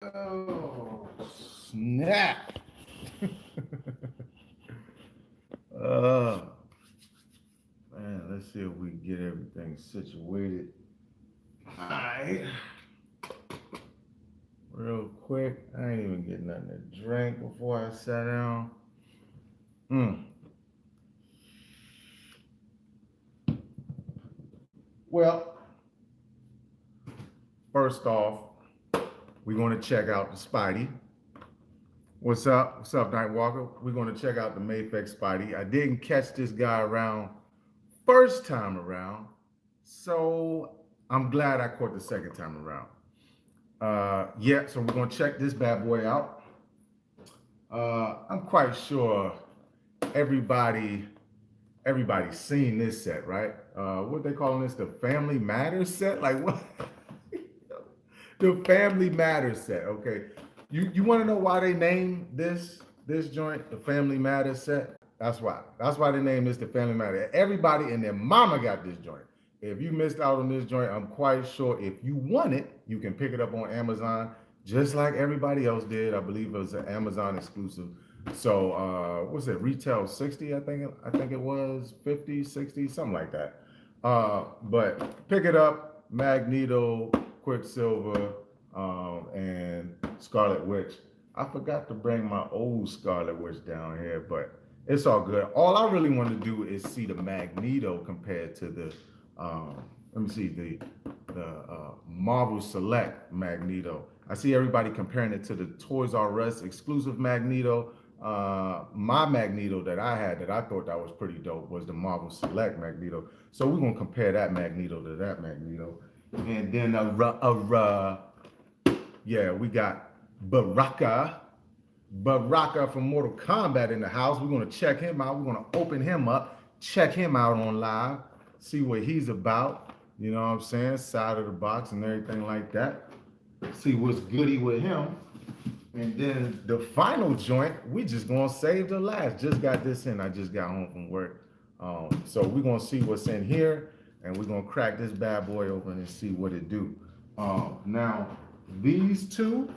Oh, snap. uh, man, let's see if we can get everything situated. All right, real quick. I ain't even getting nothing to drink before I sat down. Mm. Well, first off, we're going to check out the Spidey. What's up? What's up, Night Walker? We're going to check out the Mayfix Spidey. I didn't catch this guy around first time around, so I'm glad I caught the second time around. Yeah, so we're gonna check this bad boy out. I'm quite sure everybody everybody's seen this set, right? What they calling this? The Family Matters set? Like what? The Family Matters set. Okay, you want to know why they named this joint the Family Matters set? That's why. That's why they named this the Family Matters. Everybody and their mama got this joint. If you missed out on this joint, I'm quite sure if you want it, you can pick it up on Amazon, just like everybody else did. I believe it was an Amazon exclusive. So what's it? Retail 60, I think it was 50, 60, something like that. But pick it up, Magneto, Quicksilver, and Scarlet Witch. I forgot to bring my old Scarlet Witch down here, but it's all good. All I really want to do is see the Magneto compared to the let me see the Marvel Select Magneto. I see everybody comparing it to the Toys R Us exclusive Magneto. My Magneto that I had that I thought that was pretty dope was the Marvel Select Magneto. So we're gonna compare that Magneto to that Magneto, and then yeah, we got Baraka from Mortal Kombat in the house. We're gonna check him out. We're gonna open him up, check him out on live, see what he's about. You know what I'm saying? Side of the box and everything like that. See what's goody with him. And then the final joint, we just gonna save the last. Just got this in. I just got home from work. So we're gonna see what's in here, and we're gonna crack this bad boy open and see what it do. Now, these two,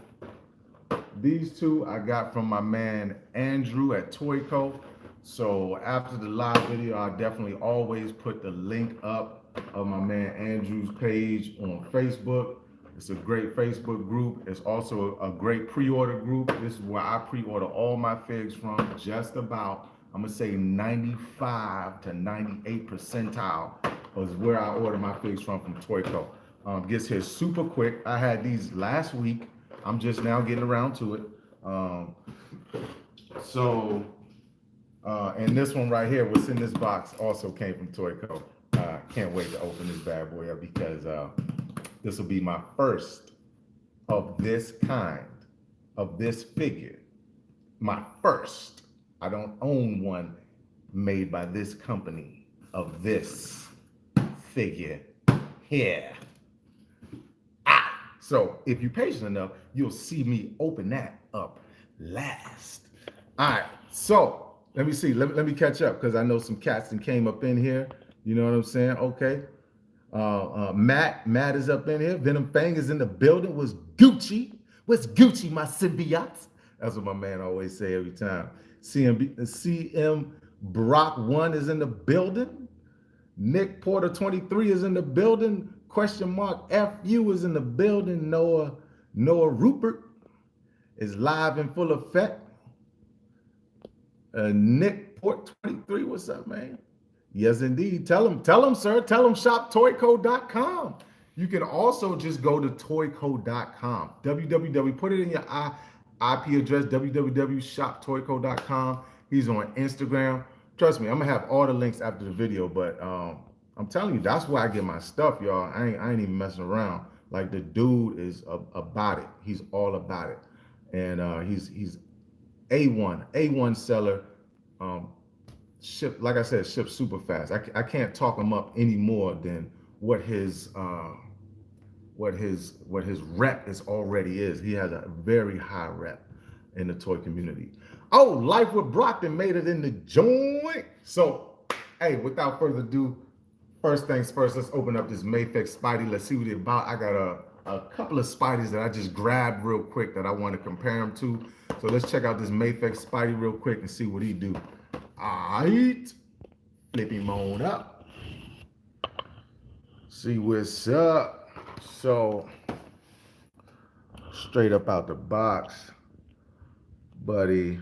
these two I got from my man Andrew at Toyco. So after the live video, I definitely always put the link up of my man Andrew's page on Facebook. It's a great Facebook group. It's also a great pre-order group. This is where I pre-order all my figs from. Just about, I'm gonna say 95 to 98 percentile is where I order my figs from Toyco. Gets here super quick. I had these last week. I'm just now getting around to it. So, and this one right here, what's in this box, also came from Toyco. Can't wait to open this bad boy up because this will be my first of this kind, of this figure. My first. I don't own one made by this company of this figure here. So if you're patient enough, you'll see me open that up last. All right, so let me see. Let me catch up because I know some cats that came up in here. You know what I'm saying? Okay. Matt is up in here. Venom Fang is in the building. Was Gucci? What's Gucci, my symbiotes? That's what my man always say every time. CM Brock 1 is in the building. Nick Porter 23 is in the building. Question mark FU is in the building. Noah Rupert is live in full effect. Nick Port 23, what's up, man? Yes, indeed. Tell him, sir. Tell him shoptoyco.com. You can also just go to toyco.com. Put it in your IP address, www.shoptoyco.com. He's on Instagram. Trust me, I'm gonna have all the links after the video, but I'm telling you, that's where I get my stuff, y'all. I ain't even messing around. Like the dude is about it. He's all about it, and he's A1 seller. Ship, like I said, ships super fast. I can't talk him up any more than what his rep is already is. He has a very high rep in the toy community. Oh, Life with Brockton made it in the joint. So, hey, without further ado, first things first, let's open up this Mayfix Spidey. Let's see what it's about. I got a couple of Spideys that I just grabbed real quick that I want to compare them to. So let's check out this Mayflex Spidey real quick and see what he do. All right, flip him on up. See what's up. So straight up out the box, buddy.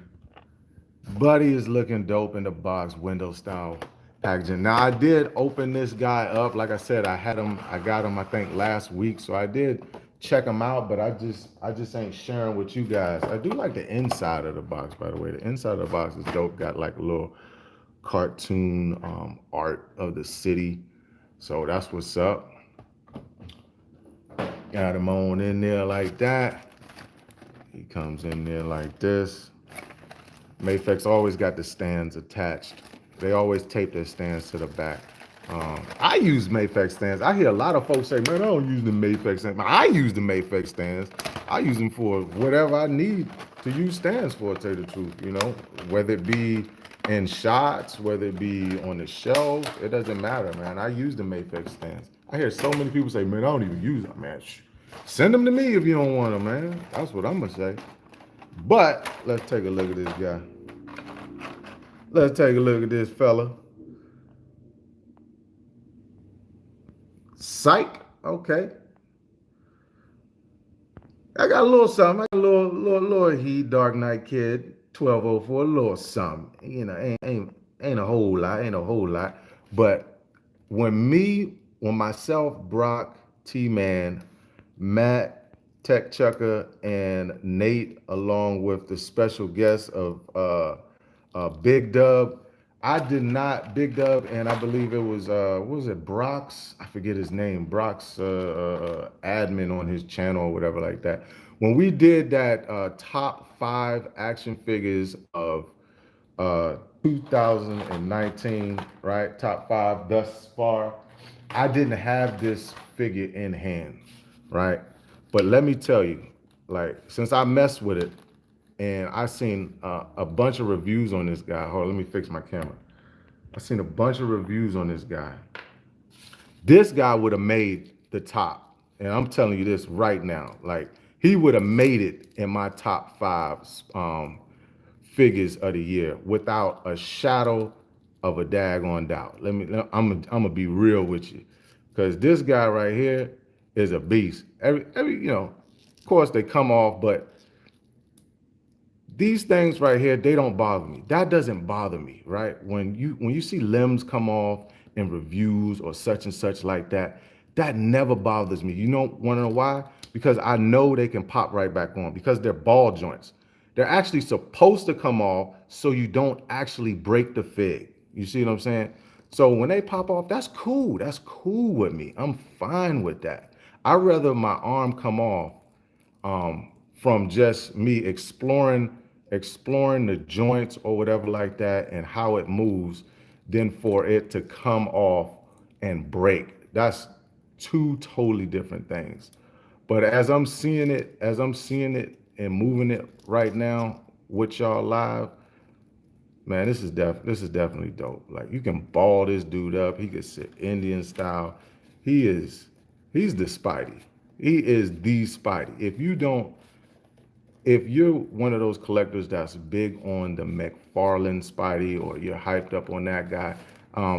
Buddy is looking dope in the box, window style packaging. Now I did open this guy up. Like I said, I got him I think last week. So I did check him out, but I just ain't sharing with you guys. I do like the inside of the box, by the way. The inside of the box is dope. Got like a little cartoon art of the city. So that's what's up. Got him on in there like that. He comes in there like this. Mayflex always got the stands attached. They always tape their stands to the back. I use Mayflex stands. I hear a lot of folks say, man, I don't use the Mayflex stands. I use the Mayflex stands. I use them for whatever I need to use stands for, to tell you the truth, you know, whether it be in shots, whether it be on the shelf, it doesn't matter, man. I use the Mayflex stands. I hear so many people say, man, I don't even use them, man. Send them to me if you don't want them, man. That's what I'm going to say. But let's take a look at this guy. Let's take a look at this fella. Psych. Okay. I got a little something. I got a little heat, Dark Knight Kid, 1204, a little something. You know, ain't a whole lot, ain't a whole lot. But when myself, Brock, T-Man, Matt, Tech Chucker, and Nate, along with the special guest of Big Dub. I did not, Big Dub, and I believe it was, what was it, Brock's? I forget his name. Brock's admin on his channel or whatever like that. When we did that top 5 action figures of 2019, right? Top 5 thus far. I didn't have this figure in hand, right? But let me tell you, like, since I messed with it, and I seen a bunch of reviews on this guy. Hold on, let me fix my camera. I seen a bunch of reviews on this guy. This guy would have made the top. And I'm telling you this right now. Like, he would have made it in my top 5 figures of the year without a shadow of a daggone doubt. I'm gonna be real with you. Because this guy right here is a beast. Every you know, of course they come off, but these things right here, they don't bother me. That doesn't bother me, right? When you see limbs come off in reviews or such and such like that, that never bothers me. You know, want to know why? Because I know they can pop right back on because they're ball joints. They're actually supposed to come off so you don't actually break the fig. You see what I'm saying? So when they pop off, that's cool. That's cool with me. I'm fine with that. I'd rather my arm come off from just me exploring the joints or whatever like that and how it moves than for it to come off and break. That's 2 totally different things. But as I'm seeing it and moving it right now with y'all live, man, this is definitely dope. Like, you can ball this dude up. He could sit Indian style. He's the Spidey. He is the Spidey. If you're one of those collectors that's big on the McFarlane Spidey or you're hyped up on that guy,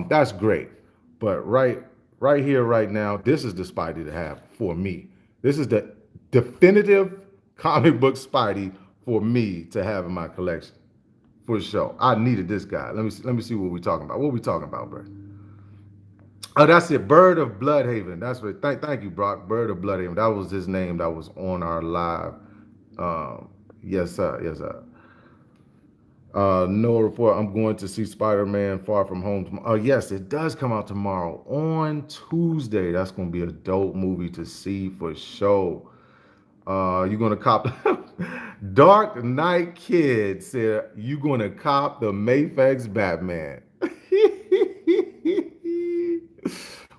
that's great. But right here, right now, this is the Spidey to have for me. This is the definitive comic book Spidey for me to have in my collection. For sure. I needed this guy. Let me see what we're talking about. What are we talking about, bro? Oh, that's it. Bird of Bloodhaven. That's what. Thank you, Brock. Bird of Bloodhaven. That was his name that was on our live. Yes, sir. Yes, sir. No report. I'm going to see Spider-Man Far From Home tomorrow. Yes, it does come out tomorrow on Tuesday. That's going to be a dope movie to see for sure. You're going to cop. Dark Knight Kid said, you going to cop the Mayflex Batman.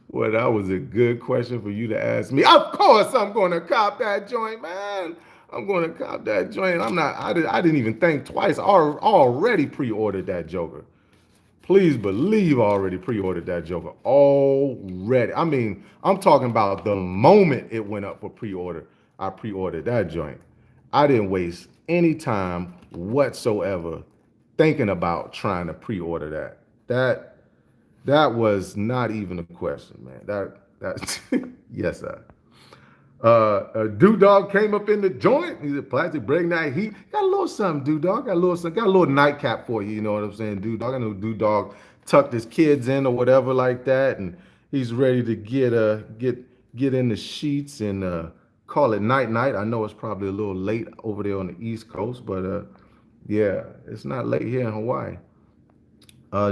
Well, that was a good question for you to ask me. Of course, I'm going to cop that joint, man. I'm going to cop that joint. I didn't even think twice. I already pre-ordered that Joker. Please believe I already pre-ordered that Joker. Already. I mean, I'm talking about the moment it went up for pre-order, I pre-ordered that joint. I didn't waste any time whatsoever thinking about trying to pre-order that. That was not even a question, man. That yes, sir. Dude Dog came up in the joint. He said, "Plastic break night heat." Got a little something, Dude Dog. Got a little something. Got a little nightcap for you. You know what I'm saying, Dude Dog. I know Dude Dog tucked his kids in or whatever like that, and he's ready to get in the sheets and call it night night. I know it's probably a little late over there on the East Coast, but yeah, it's not late here in Hawaii.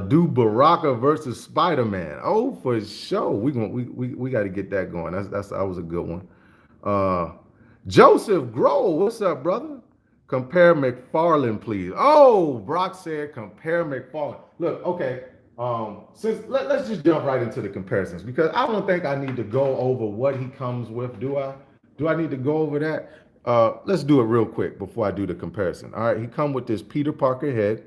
Do Baraka versus Spider Man. Oh, for sure. We got to get that going. That was a good one. Uh, Joseph Grohl, what's up, brother? Compare McFarlane, please. Oh, Brock said compare McFarlane. Look, okay. Since let's just jump right into the comparisons because I don't think I need to go over what he comes with. Do I? Do I need to go over that? Let's do it real quick before I do the comparison. All right, he come with this Peter Parker head,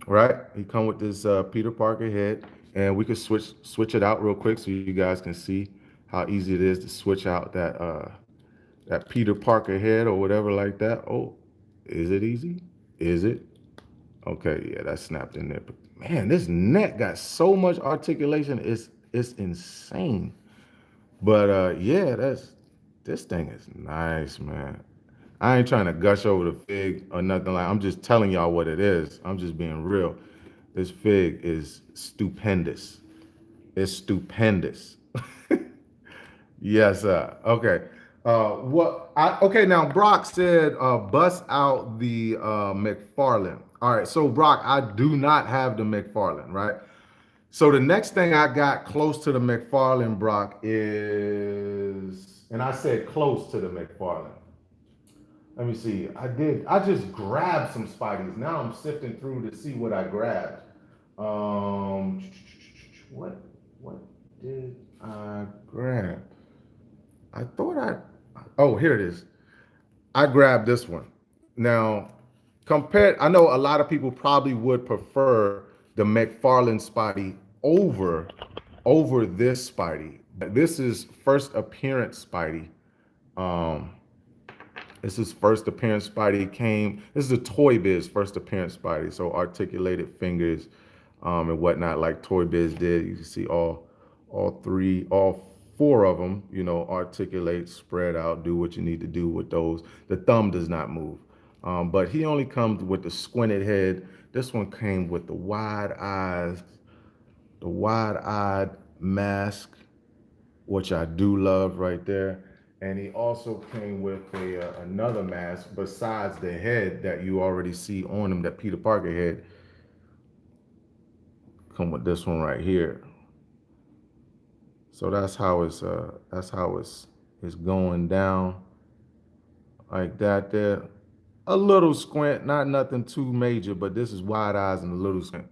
right? He come with this Peter Parker head, and we could switch it out real quick so you guys can see how easy it is to switch out that Peter Parker head or whatever like that. Oh, is it easy? Is it? Okay, yeah, that snapped in there. But man, this neck got so much articulation. It's insane. But yeah, this thing is nice, man. I ain't trying to gush over the fig or nothing like. I'm just telling y'all what it is. I'm just being real. This fig is stupendous. It's stupendous. Yes, okay. Okay, now Brock said bust out the McFarlane. All right, so Brock, I do not have the McFarlane, right? So the next thing I got close to the McFarlane, Brock, is, and I said close to the McFarlane. Let me see. I just grabbed some Spideys. Now I'm sifting through to see what I grabbed. Um, what what did I grab? I thought oh, here it is. I grabbed this one. Now, compared, I know a lot of people probably would prefer the McFarlane Spidey over this Spidey. This is first appearance Spidey. Um, this is first appearance Spidey came. This is a Toy Biz first appearance Spidey. So articulated fingers, and whatnot, like Toy Biz did. You can see all four of them, you know, articulate, spread out, do what you need to do with those. The thumb does not move. But he only comes with the squinted head. This one came with the wide eyes, the wide-eyed mask, which I do love right there. And he also came with another mask besides the head that you already see on him, that Peter Parker head. Come with this one right here. So that's how it's going down like that there. A little squint, not nothing too major, but this is wide eyes and a little squint.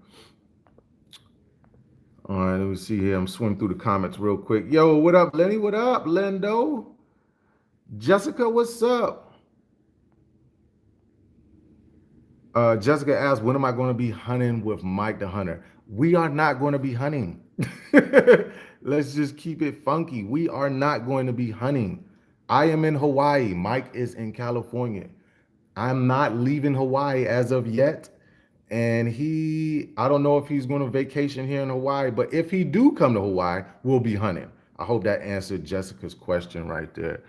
All right, let me see here. I'm swimming through the comments real quick. Yo, what up, Lenny? What up, Lendo? Jessica, what's up? Jessica asked, when am I going to be hunting with Mike the Hunter? We are not going to be hunting. Let's just keep it funky. We are not going to be hunting. I am in Hawaii. Mike is in California. I'm not leaving Hawaii as of yet. And I don't know if he's going to vacation here in Hawaii, but if he do come to Hawaii, we'll be hunting. I hope that answered Jessica's question right there.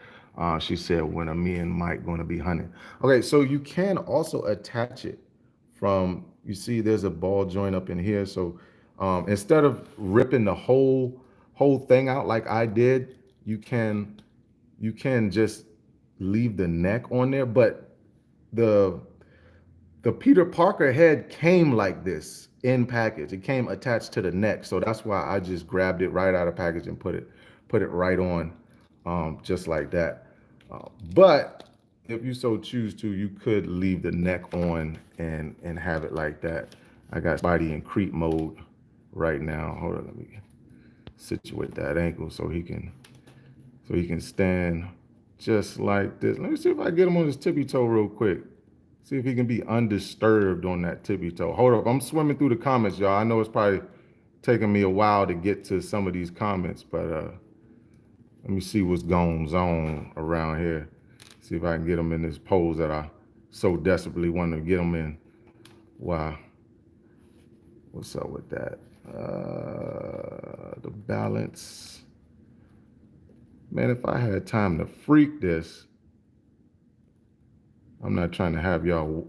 She said, when are me and Mike going to be hunting? Okay, so you can also attach it from, you see there's a ball joint up in here. So instead of ripping the whole thing out like I did, you can just leave the neck on there. But the Peter Parker head came like this in package. It came attached to the neck, so that's why I just grabbed it right out of package and put it right on, just like that. But if you so choose to, you could leave the neck on and have it like that. I got Spidey in creep mode right now. Hold on, let me situate that ankle so he can stand just like this. Let me see if I get him on his tippy toe real quick. See if he can be undisturbed on that tippy toe. Hold up, I'm swimming through the comments, y'all. I know it's probably taking me a while to get to some of these comments, but let me see what's going on around here. See if I can get them in this pose that I so desperately want to get them in. Wow. What's up with that? The balance. Man, if I had time to freak this, I'm not trying to have y'all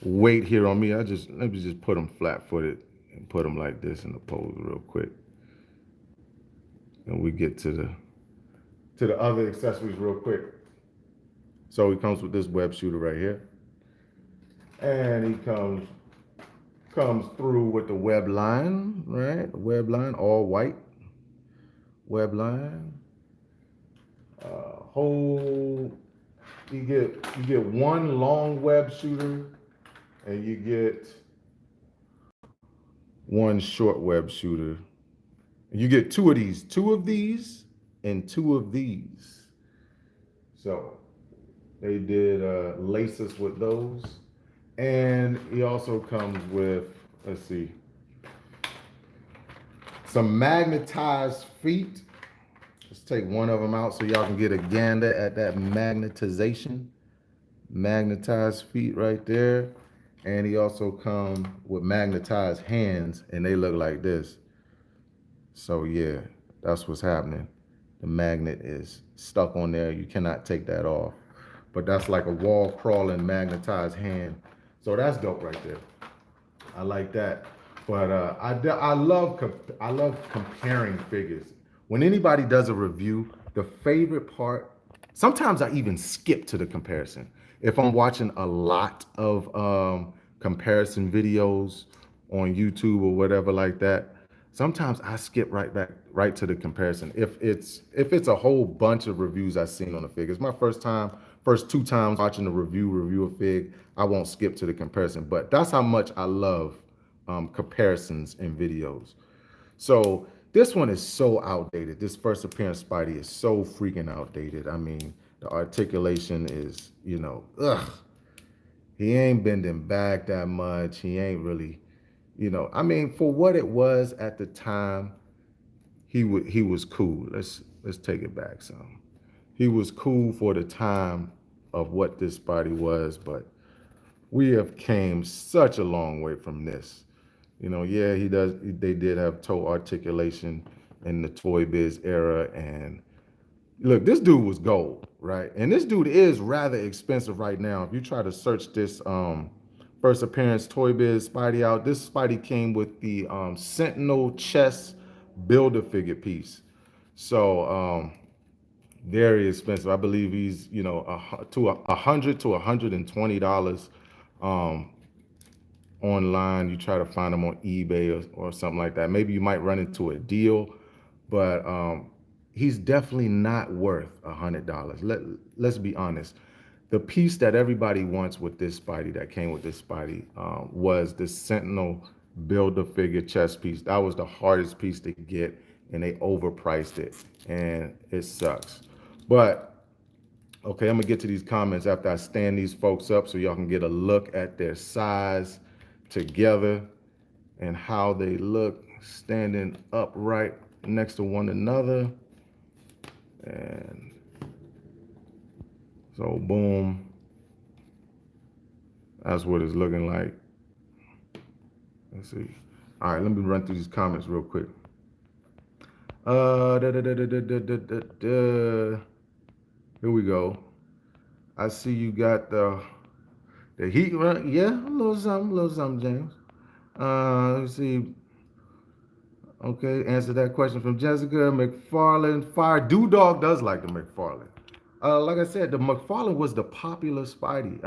wait here on me. Let me just put them flat-footed and put them like this in the pose real quick. And we get to the other accessories real quick. So he comes with this web shooter right here. And he comes through with the web line, right? The web line, all white. Web line. Whole you get one long web shooter and you get one short web shooter. You get two of these and two of these. So they did lace us with those. And he also comes with, let's see, some magnetized feet. Let's take one of them out so y'all can get a gander at that magnetization. Magnetized feet right there. And he also comes with magnetized hands, and they look like this. So yeah, that's what's happening. The magnet is stuck on there. You cannot take that off. But that's like a wall crawling magnetized hand. So that's dope right there. I like that. But I love comparing figures. When anybody does a review, the favorite part, sometimes I even skip to the comparison. If I'm watching a lot of comparison videos on YouTube or whatever like that, sometimes I skip right to the comparison. If it's a whole bunch of reviews I've seen on a fig, it's my first 2 times watching a review a fig, I won't skip to the comparison. But that's how much I love comparisons in videos. So this one is so outdated. This first appearance Spidey is so freaking outdated. I mean, the articulation is, ugh. He ain't bending back that much. He ain't really, I mean, for what it was at the time, he was cool. Let's take it back some. He was cool for the time of what this Spidey was, but we have came such a long way from this. Yeah, they did have toe articulation in the Toy Biz era, and look, this dude was gold, right? And this dude is rather expensive right now. If you try to search this first appearance Toy Biz Spidey out, this Spidey came with the Sentinel chest Build-A-Figure piece. So very expensive. I believe he's to $100 to $120 online. You try to find them on eBay or something like that. Maybe you might run into a deal, but he's definitely not worth $100. Let's be honest. The piece that everybody wants with this Spidey, that came with this Spidey, was the Sentinel Build-A-Figure chest piece. That was the hardest piece to get, and they overpriced it, and it sucks. But okay, I'm gonna get to these comments after I stand these folks up so y'all can get a look at their size together and how they look standing upright next to one another. And so boom, that's what it's looking like. Let's see. All right, let me run through these comments real quick. Here we go. I see you got the heat run. Yeah, a little something, James. Let's see. Okay, answer that question from Jessica. McFarlane. Fire Dog does like the McFarlane. Like I said, the McFarlane was the popular Spidey.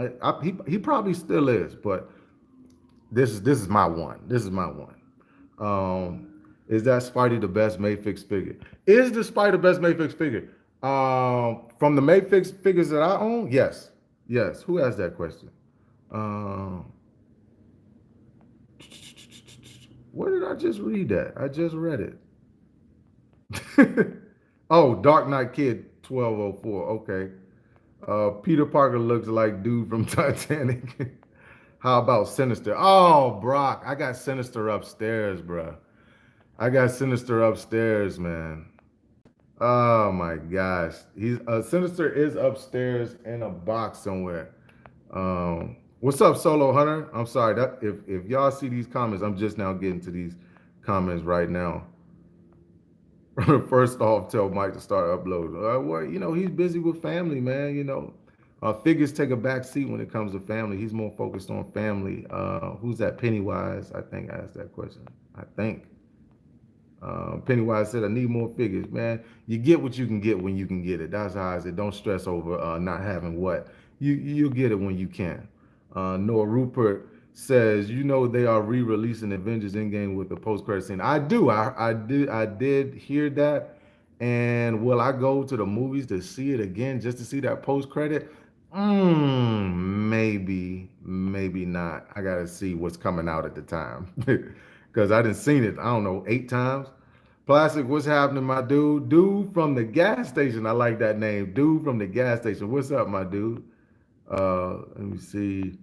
He probably still is, but this is my one. This is my one. Is that Spidey the best Mayfix figure? Is the Spidey the best Mayfix figure? From the Mayfix figures that I own, yes. Yes. Who asked that question? Where did I just read that? I just read it. Oh, Dark Knight Kid 1204. Okay. Peter Parker looks like dude from Titanic. How about Sinister? Oh, Brock, I got Sinister upstairs, bruh. I got Sinister upstairs, man. Oh my gosh, he's Sinister is upstairs in a box somewhere. What's up, Solo Hunter? I'm sorry that if y'all see these comments, I'm just now getting to these comments right now. First off, tell Mike to start uploading. Well, he's busy with family, man. Figures take a back seat when it comes to family. He's more focused on family. Who's that? Pennywise, I think, asked that question. I think. Pennywise said, I need more figures. Man, you get what you can get when you can get it. That's how I said, don't stress over not having what. You'll get it when you can. Noah Rupert says, they are re-releasing Avengers Endgame with the post-credit scene. I do. I did hear that. And will I go to the movies to see it again just to see that post-credit? Maybe, maybe not. I gotta see what's coming out at the time. Because I didn't seen it, I don't know, 8 times. Plastic, what's happening, my dude? Dude from the gas station. I like that name. Dude from the gas station. What's up, my dude? Let me see.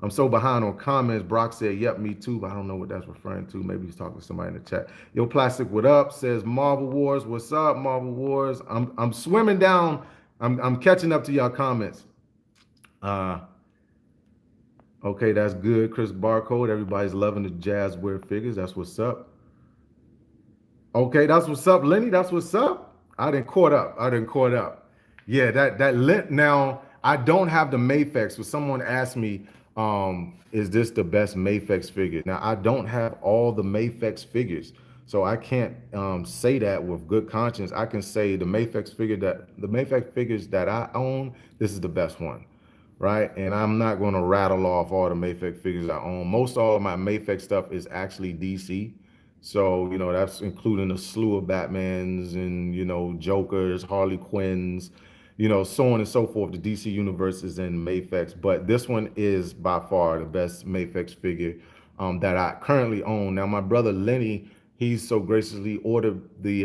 I'm so behind on comments. Brock said, yep, me too, but I don't know what that's referring to. Maybe he's talking to somebody in the chat. Yo, Plastic, what up? Says Marvel Wars. What's up, Marvel Wars? I'm swimming down. I'm catching up to y'all comments. Uh, okay, that's good. Chris Barcode. Everybody's loving the jazz wear figures. That's what's up. Okay, that's what's up, Lenny. That's what's up. I didn't caught up. I didn't caught up. Yeah, that lit. Now I don't have the Mayfex. So someone asked me, is this the best Mayfex figure? Now I don't have all the Mayfex figures, so I can't say that with good conscience. I can say the Mayfex figures that I own, this is the best one, right? And I'm not going to rattle off all the Mayfex figures I own. Most all of my Mayfex stuff is actually DC. So, that's including a slew of Batmans and, Jokers, Harley Quinns, so on and so forth. The DC universe is in Mayfex, but this one is by far the best Mayfex figure that I currently own. Now, my brother Lenny, he's so graciously ordered the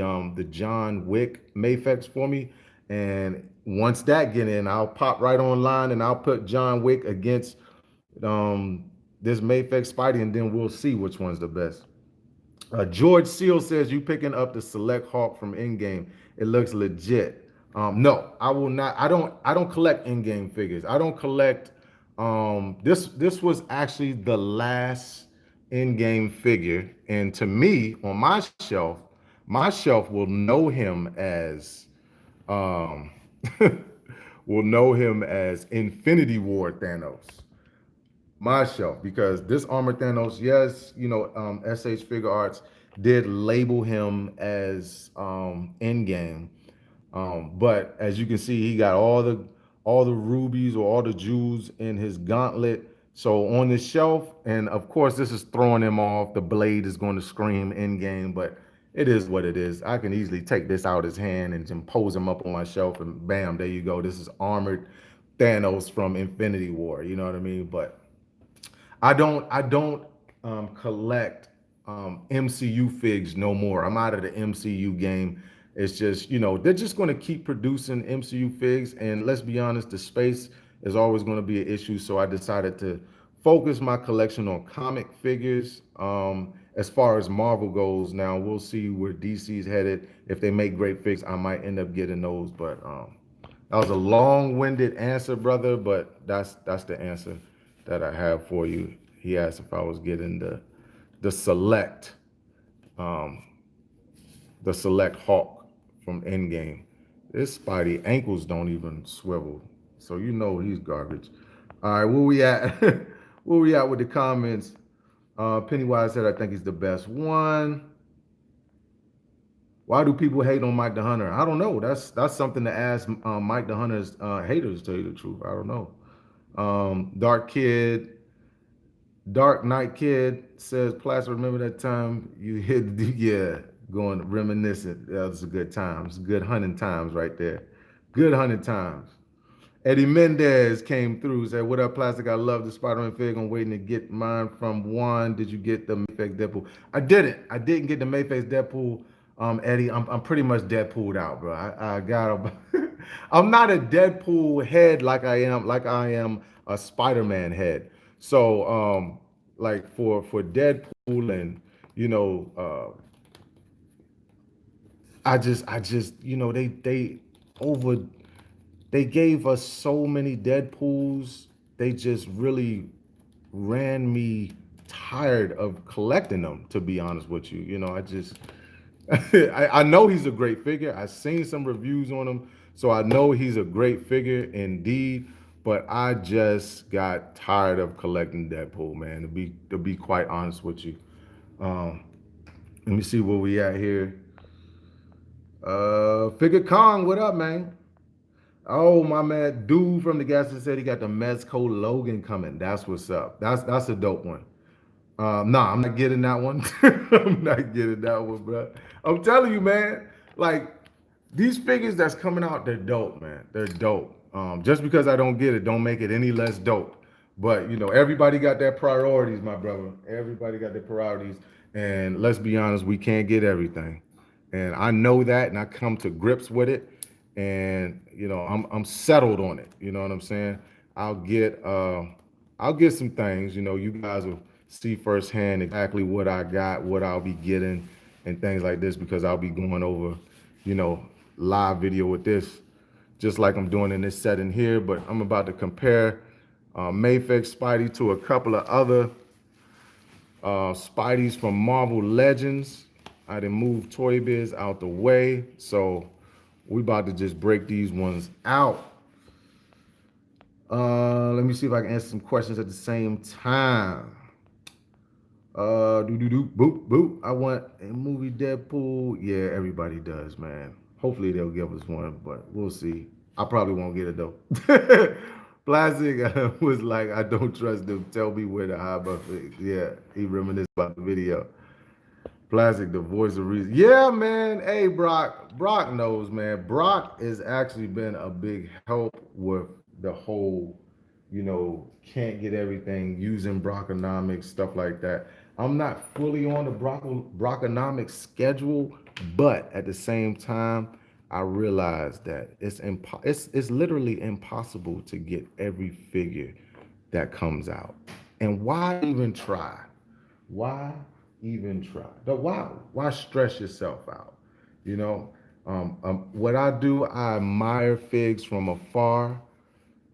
John Wick Mayfex for me, and once that get in, I'll pop right online and I'll put John Wick against this Mayfex Spidey, and then we'll see which one's the best. George Seal says you picking up the Select Hawk from Endgame. It looks legit. No, I will not. I don't collect Endgame figures. I don't collect. This was actually the last Endgame figure, and to me, on my shelf will know him as um, will know him as Infinity War Thanos, my shelf, because this Armor Thanos, yes, SH Figure Arts did label him as Endgame, but as you can see, he got all the rubies or all the jewels in his gauntlet. So on the shelf, and of course, this is throwing him off. The blade is going to scream Endgame, but it is what it is. I can easily take this out his hand and just pose him up on my shelf, and bam, there you go. This is armored Thanos from Infinity War. You know what I mean? But I don't collect MCU figs no more. I'm out of the MCU game. It's just, they're just going to keep producing MCU figs, and let's be honest, the space is always going to be an issue. So I decided to focus my collection on comic figures. As far as Marvel goes, now we'll see where DC's headed. If they make great figs, I might end up getting those. But that was a long-winded answer, brother. But that's the answer that I have for you. He asked if I was getting the select um, the select Hawk from Endgame. This Spidey ankles don't even swivel, so he's garbage. All right, where we at? Where we at with the comments? Pennywise said I think he's the best one. Why do people hate on Mike the Hunter? I don't know. That's something to ask Mike the Hunter's haters. To tell you the truth, I don't know. Dark Knight Kid says, Plaster, remember that time you hit the, yeah, going reminiscent. That was a good times. Good hunting times right there. Good hunting times. Eddie Mendez came through, said, what up, Plastic? I love the Spider-Man fig. I'm waiting to get mine from Juan. Did you get the Mayface Deadpool? I didn't. I didn't get the Mayface Deadpool. Eddie, I'm pretty much Deadpooled out, bro. I got him. I'm not a Deadpool head like I am a Spider-Man head. So like for Deadpool and you know I just over they gave us so many Deadpools. They just really ran me tired of collecting them, to be honest with you. I just I know he's a great figure. I've seen some reviews on him, so I know he's a great figure indeed. But I just got tired of collecting Deadpool, man. To be quite honest with you. Um, Let me see where we at here. Figure Kong, what up, man? Oh, my man, dude from the gas station said he got the Mezco Logan coming. That's what's up. That's a dope one. Nah, I'm not getting that one. I'm not getting that one, bro. I'm telling you, man. Like these figures that's coming out, they're dope, man. They're dope. Just because I don't get it, don't make it any less dope. But everybody got their priorities, my brother. Everybody got their priorities, and let's be honest, we can't get everything. And I know that, and I come to grips with it. And I'm settled on it. You know what I'm saying? I'll get uh, I'll get some things. You guys will see firsthand exactly what I got, what I'll be getting, and things like this because I'll be going over, you know, live video with this, just like I'm doing in this setting here. But I'm about to compare Mayfix Spidey to a couple of other Spideys from Marvel Legends. I didn't move Toy Biz out the way, so we about to just break these ones out. Let me see if I can answer some questions at the same time. Do do do boop boop. I want a movie Deadpool. Yeah, everybody does, man. Hopefully they'll give us one, but we'll see. I probably won't get it though. Plastic was like, I don't trust them. Tell me where to hide my fix. Yeah, he reminisced about the video. Plastic, the voice of reason. Yeah, man. Hey, Brock. Brock knows, man. Brock has actually been a big help with the whole, can't get everything using Brockonomics, stuff like that. I'm not fully on the Brockonomics schedule, but at the same time, I realize that it's literally impossible to get every figure that comes out. And why even try? Why even try? But why stress yourself out? You know, what I do, I admire figs from afar,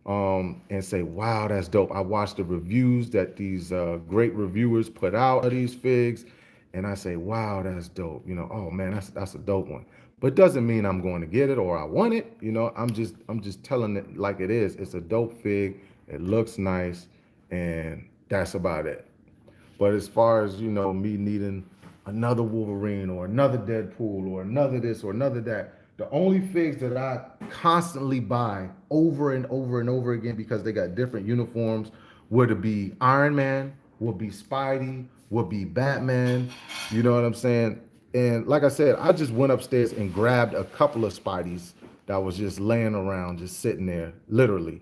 and say, wow, that's dope. I watch the reviews that these great reviewers put out of these figs, and I say, wow, that's dope. Oh man, that's a dope one. But it doesn't mean I'm going to get it or I want it. I'm just telling it like it is. It's a dope fig. It looks nice, and that's about it. But as far as me needing another Wolverine or another Deadpool or another this or another that, the only figs that I constantly buy over and over and over again because they got different uniforms would be Iron Man, would be Spidey, would be Batman. You know what I'm saying? And like I said, I just went upstairs and grabbed a couple of Spideys that was just laying around, just sitting there, literally.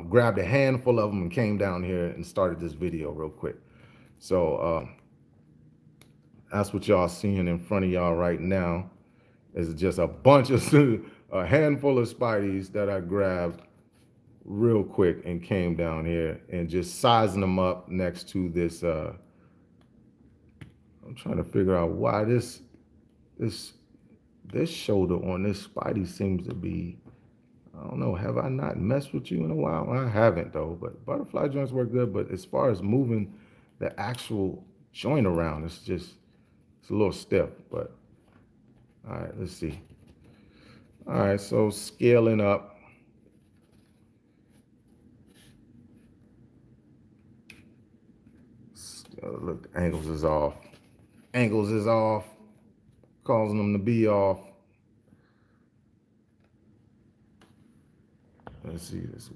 Grabbed a handful of them and came down here and started this video real quick. So that's what y'all seeing in front of y'all right now. Is just a bunch of a handful of Spideys that I grabbed real quick and came down here and just sizing them up next to this. I'm trying to figure out why this this shoulder on this Spidey seems to be. I don't know. Have I not messed with you in a while? I haven't though. But butterfly joints work good. But as far as moving the actual joint around, it's a little stiff. But all right, let's see. All right, so scaling up. Look, the angles is off. Angles is off, causing them to be off. Let's see this.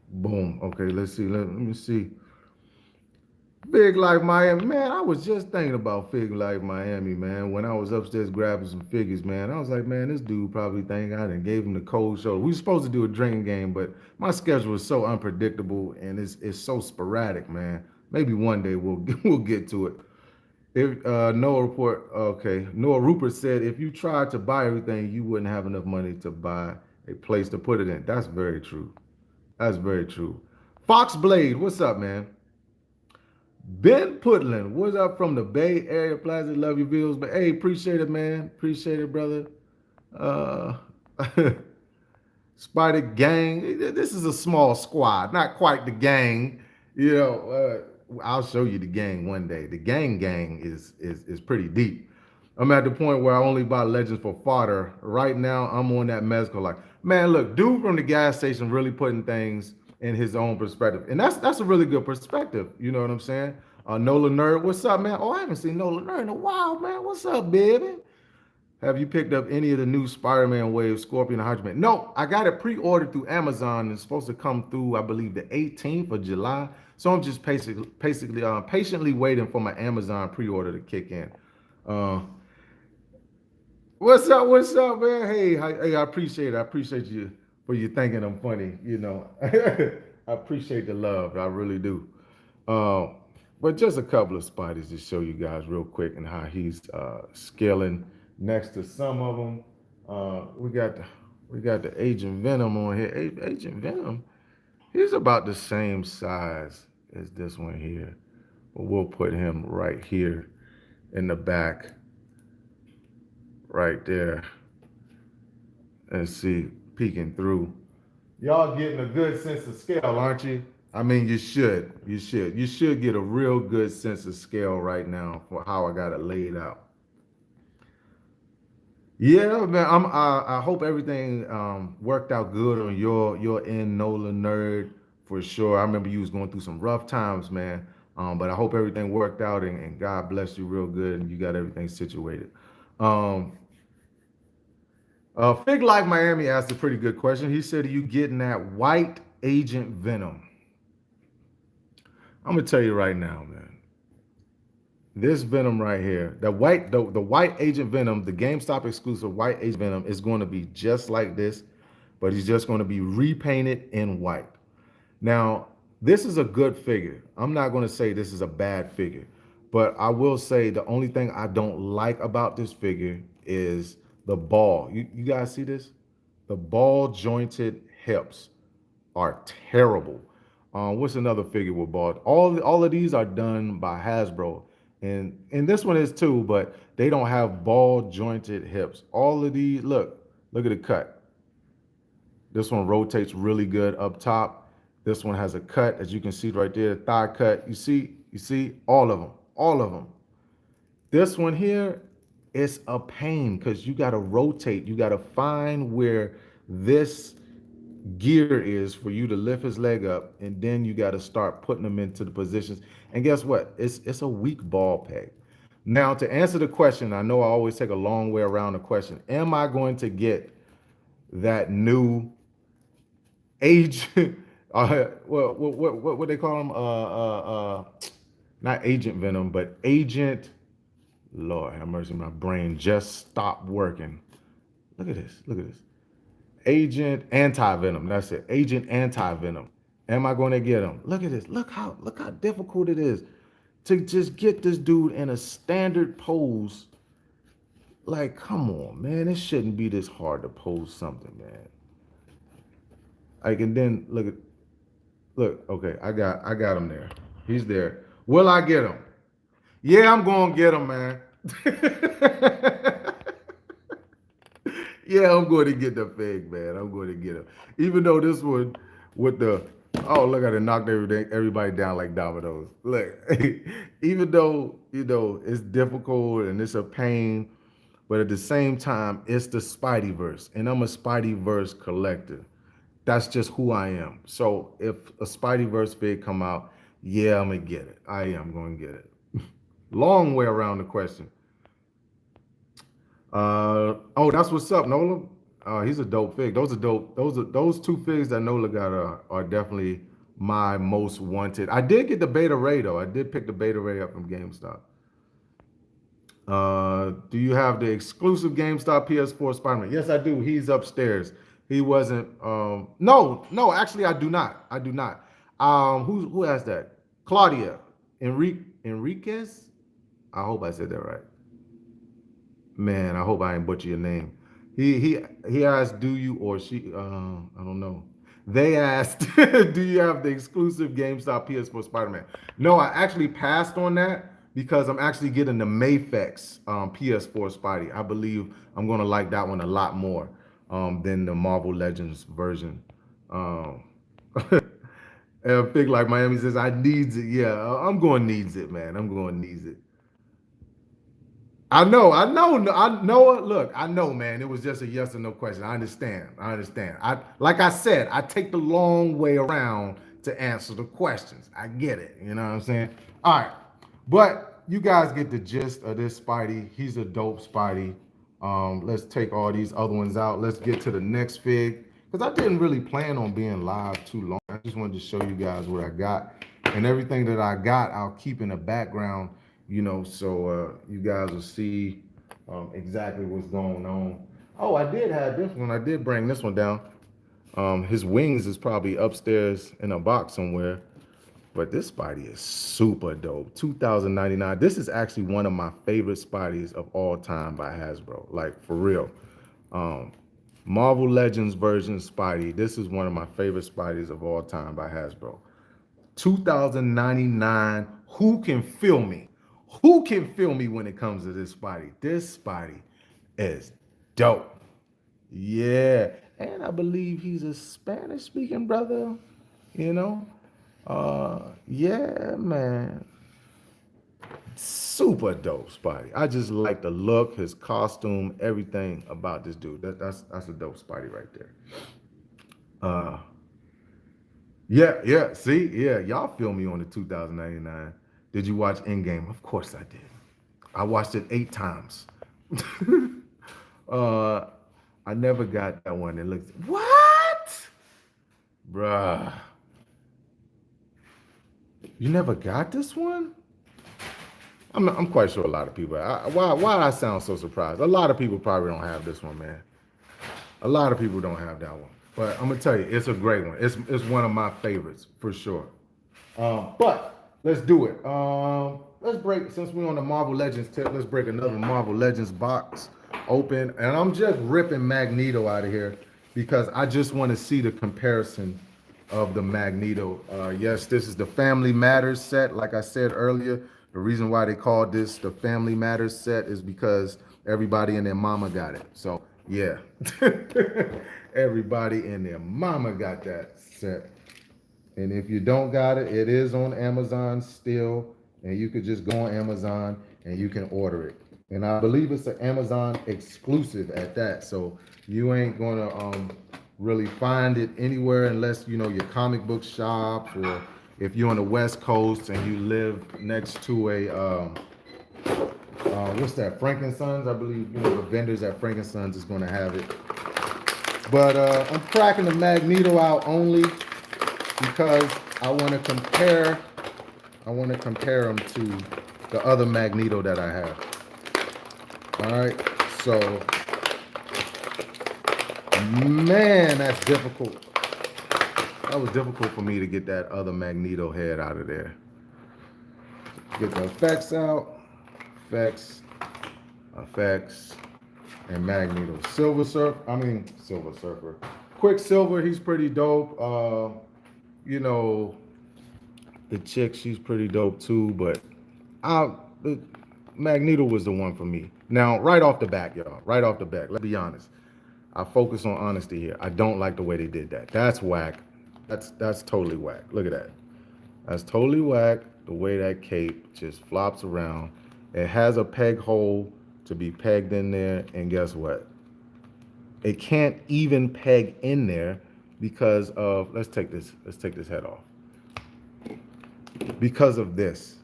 Boom. Okay, let's see. Let me see. Fig Life Miami, man. I was just thinking about Fig Life Miami, man. When I was upstairs grabbing some figures, man, I was like, man, this dude probably think I done gave him the cold shoulder. We were supposed to do a drinking game, but my schedule is so unpredictable and it's so sporadic, man. Maybe one day we'll we'll get to it. If Noah report, okay, Noah Rupert said if you tried to buy everything, you wouldn't have enough money to buy a place to put it in. That's very true. That's very true. Fox Blade, what's up, man? Ben Putland, what's up from the Bay Area Plaza? Love your views, but hey, appreciate it, man. Appreciate it, brother. Uh, Spider Gang. This is a small squad, not quite the gang. I'll show you the gang one day. The gang is pretty deep. I'm at the point where I only buy Legends for fodder. Right now, I'm on that mezcal. Like, man, look, dude from the gas station really putting things in his own perspective, and that's a really good perspective. You know what I'm saying? Nola Nerd, what's up, man? Oh, I haven't seen Nola Nerd in a while, man. What's up, baby? Have you picked up any of the new Spider-Man Wave, Scorpion, and Hydra Man? No, I got it pre-ordered through Amazon. It's supposed to come through, I believe, the 18th of July. So I'm just basically patiently waiting for my Amazon pre-order to kick in. Uh, what's up? What's up, man? Hey, I appreciate it. I appreciate you for you thinking I'm funny. I appreciate the love. I really do. Uh, but just a couple of spiders to show you guys real quick and how he's scaling next to some of them. We got the Agent Venom on here. Agent Venom, he's about the same size as this one here. But we'll put him right here in the back, right there, and see peeking through. Y'all getting a good sense of scale, aren't you? I mean, you should. You should get a real good sense of scale right now for how I got it laid out. Yeah, man. I hope everything worked out good on your end, Nola Nerd, for sure. I remember you was going through some rough times, man. But I hope everything worked out and God bless you real good and you got everything situated. Um, Fig Life Miami asked a pretty good question. He said, "Are you getting that white Agent Venom?" I'm gonna tell you right now, man. This Venom right here, the white Agent Venom, the GameStop exclusive white Agent Venom is going to be just like this, but he's just going to be repainted in white. Now, this is a good figure. I'm not going to say this is a bad figure, but I will say the only thing I don't like about this figure is the ball. You guys see this? The ball jointed hips are terrible. What's another figure with ball? All of these are done by Hasbro, and this one is too, but they don't have ball jointed hips. All of these, look at the cut. This one rotates really good up top. This one has a cut, as you can see right there, the thigh cut. You see all of them. This one here is a pain because you got to rotate. You got to find where this gear is for you to lift his leg up, and then you got to start putting them into the positions. And guess what? It's a weak ball peg. Now, to answer the question, I know I always take a long way around the question. Am I going to get that new age? What they call them? Not Agent Venom, but Agent. Lord have mercy, my brain just stopped working. Look at this. Look at this. Agent Anti-Venom. That's it. Agent Anti-Venom. Am I going to get him? Look at this. Look how difficult it is to just get this dude in a standard pose. Like, come on, man. It shouldn't be this hard to pose something, man. And then look. Okay, I got him there. He's there. Will I get him? Yeah, I'm gonna get him, man. Yeah, I'm going to get the fig, man. I'm going to get him. Even though this one with the look at it knocked everybody down like dominoes. Look, even though it's difficult and it's a pain, but at the same time it's the Spideyverse, and I'm a Spideyverse collector. That's just who I am. So if a Spideyverse fig come out, yeah, I'm gonna get it. I am gonna get it. Long way around the question. That's what's up, Nola. He's a dope fig. Those are dope. Those two figs that Nola got are definitely my most wanted. I did get the Beta Ray though. I did pick the Beta Ray up from GameStop. Do you have the exclusive GameStop PS4 Spider-Man? Yes, I do. He's upstairs. He wasn't. No. Actually, I do not. I do not. Who has that? Claudia Enriquez. I hope I said that right. Man, I hope I ain't butcher your name. he asked, do you or she? I don't know. They asked, do you have the exclusive GameStop PS4 Spider-Man? No, I actually passed on that because I'm actually getting the Mayfex PS4 Spidey. I believe I'm gonna like that one a lot more than the Marvel Legends version. Um, and Big like Miami says, I needs it. Yeah, I'm going needs it, man. I'm going needs it. I know. Look, I know, man. It was just a yes or no question. I understand. I understand. Like I said, I take the long way around to answer the questions. I get it. You know what I'm saying? All right, but you guys get the gist of this Spidey. He's a dope Spidey. Let's take all these other ones out. Let's get to the next fig because I didn't really plan on being live too long. I just wanted to show you guys what I got, and everything that I got, I'll keep in the background, so you guys will see exactly what's going on. Oh, I did have this one. I did bring this one down. His wings is probably upstairs in a box somewhere. But this Spidey is super dope. 2099. This is actually one of my favorite Spideys of all time by Hasbro. Like for real. Um, Marvel Legends version Spidey. This is one of my favorite Spideys of all time by Hasbro. 2099. Who can feel me? Who can feel me when it comes to this Spidey? This Spidey is dope. Yeah. And I believe he's a Spanish speaking brother, you know? Yeah, man. Super dope Spidey. I just like the look, his costume, everything about this dude. That's a dope Spidey right there. Uh yeah. See, yeah, y'all feel me on the 2099. Did you watch Endgame? Of course I did. I watched it 8 times. uh I never got that one. It looks what? Bruh. You never got this one? I'm quite sure a lot of people. Why I sound so surprised? A lot of people probably don't have this one, man. A lot of people don't have that one. But I'm gonna tell you, it's a great one. It's one of my favorites for sure. But let's do it. Let's break since we're on the Marvel Legends tip. Let's break another Marvel Legends box open, and I'm just ripping Magneto out of here because I just want to see the comparison of the Magneto. Yes, this is the Family Matters set. Like I said earlier, the reason why they called this the Family Matters set is because everybody and their mama got it. So yeah, everybody and their mama got that set. And if you don't got it, it is on Amazon still. And you could just go on Amazon and you can order it. And I believe it's an Amazon exclusive at that. So you ain't gonna really find it anywhere unless you know your comic book shops or if you're on the West Coast and you live next to a what's that, Frankensons? I believe the vendors at Frankensons is gonna have it. But I'm cracking the Magneto out only because I want to compare. I want to compare them to the other Magneto that I have. All right, so man, that's difficult. That was difficult for me to get that other Magneto head out of there. Get the effects out, effects, and Magneto. Silver Surfer. Quicksilver, he's pretty dope. You know, the chick, she's pretty dope too, but the Magneto was the one for me. Now, right off the bat, y'all, right off the bat, let's be honest. I focus on honesty here. I don't like the way they did that. That's whack. That's totally whack. Look at that. That's totally whack. The way that cape just flops around. It has a peg hole to be pegged in there, and guess what? It can't even peg in there because of let's take this head off. Because of this.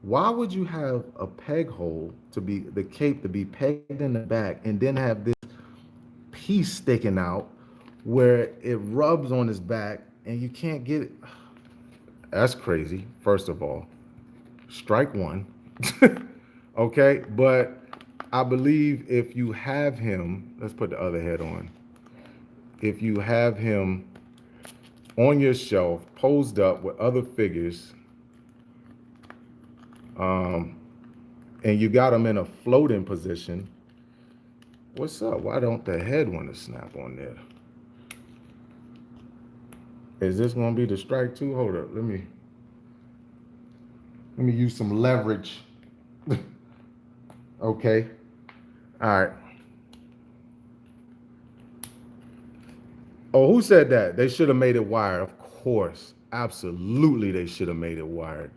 Why would you have a peg hole to be the cape to be pegged in the back and then have this piece sticking out where it rubs on his back and you can't get it? That's crazy, first of all. Strike one. Okay, but I believe if you have him, let's put the other head on. If you have him on your shelf, posed up with other figures, and you got him in a floating position, What's up? Why don't the head want to snap on there? Is this gonna be the strike too? Hold up. Let me use some leverage. Okay. All right. Oh, who said that? They should have made it wired. Of course. Absolutely they should have made it wired.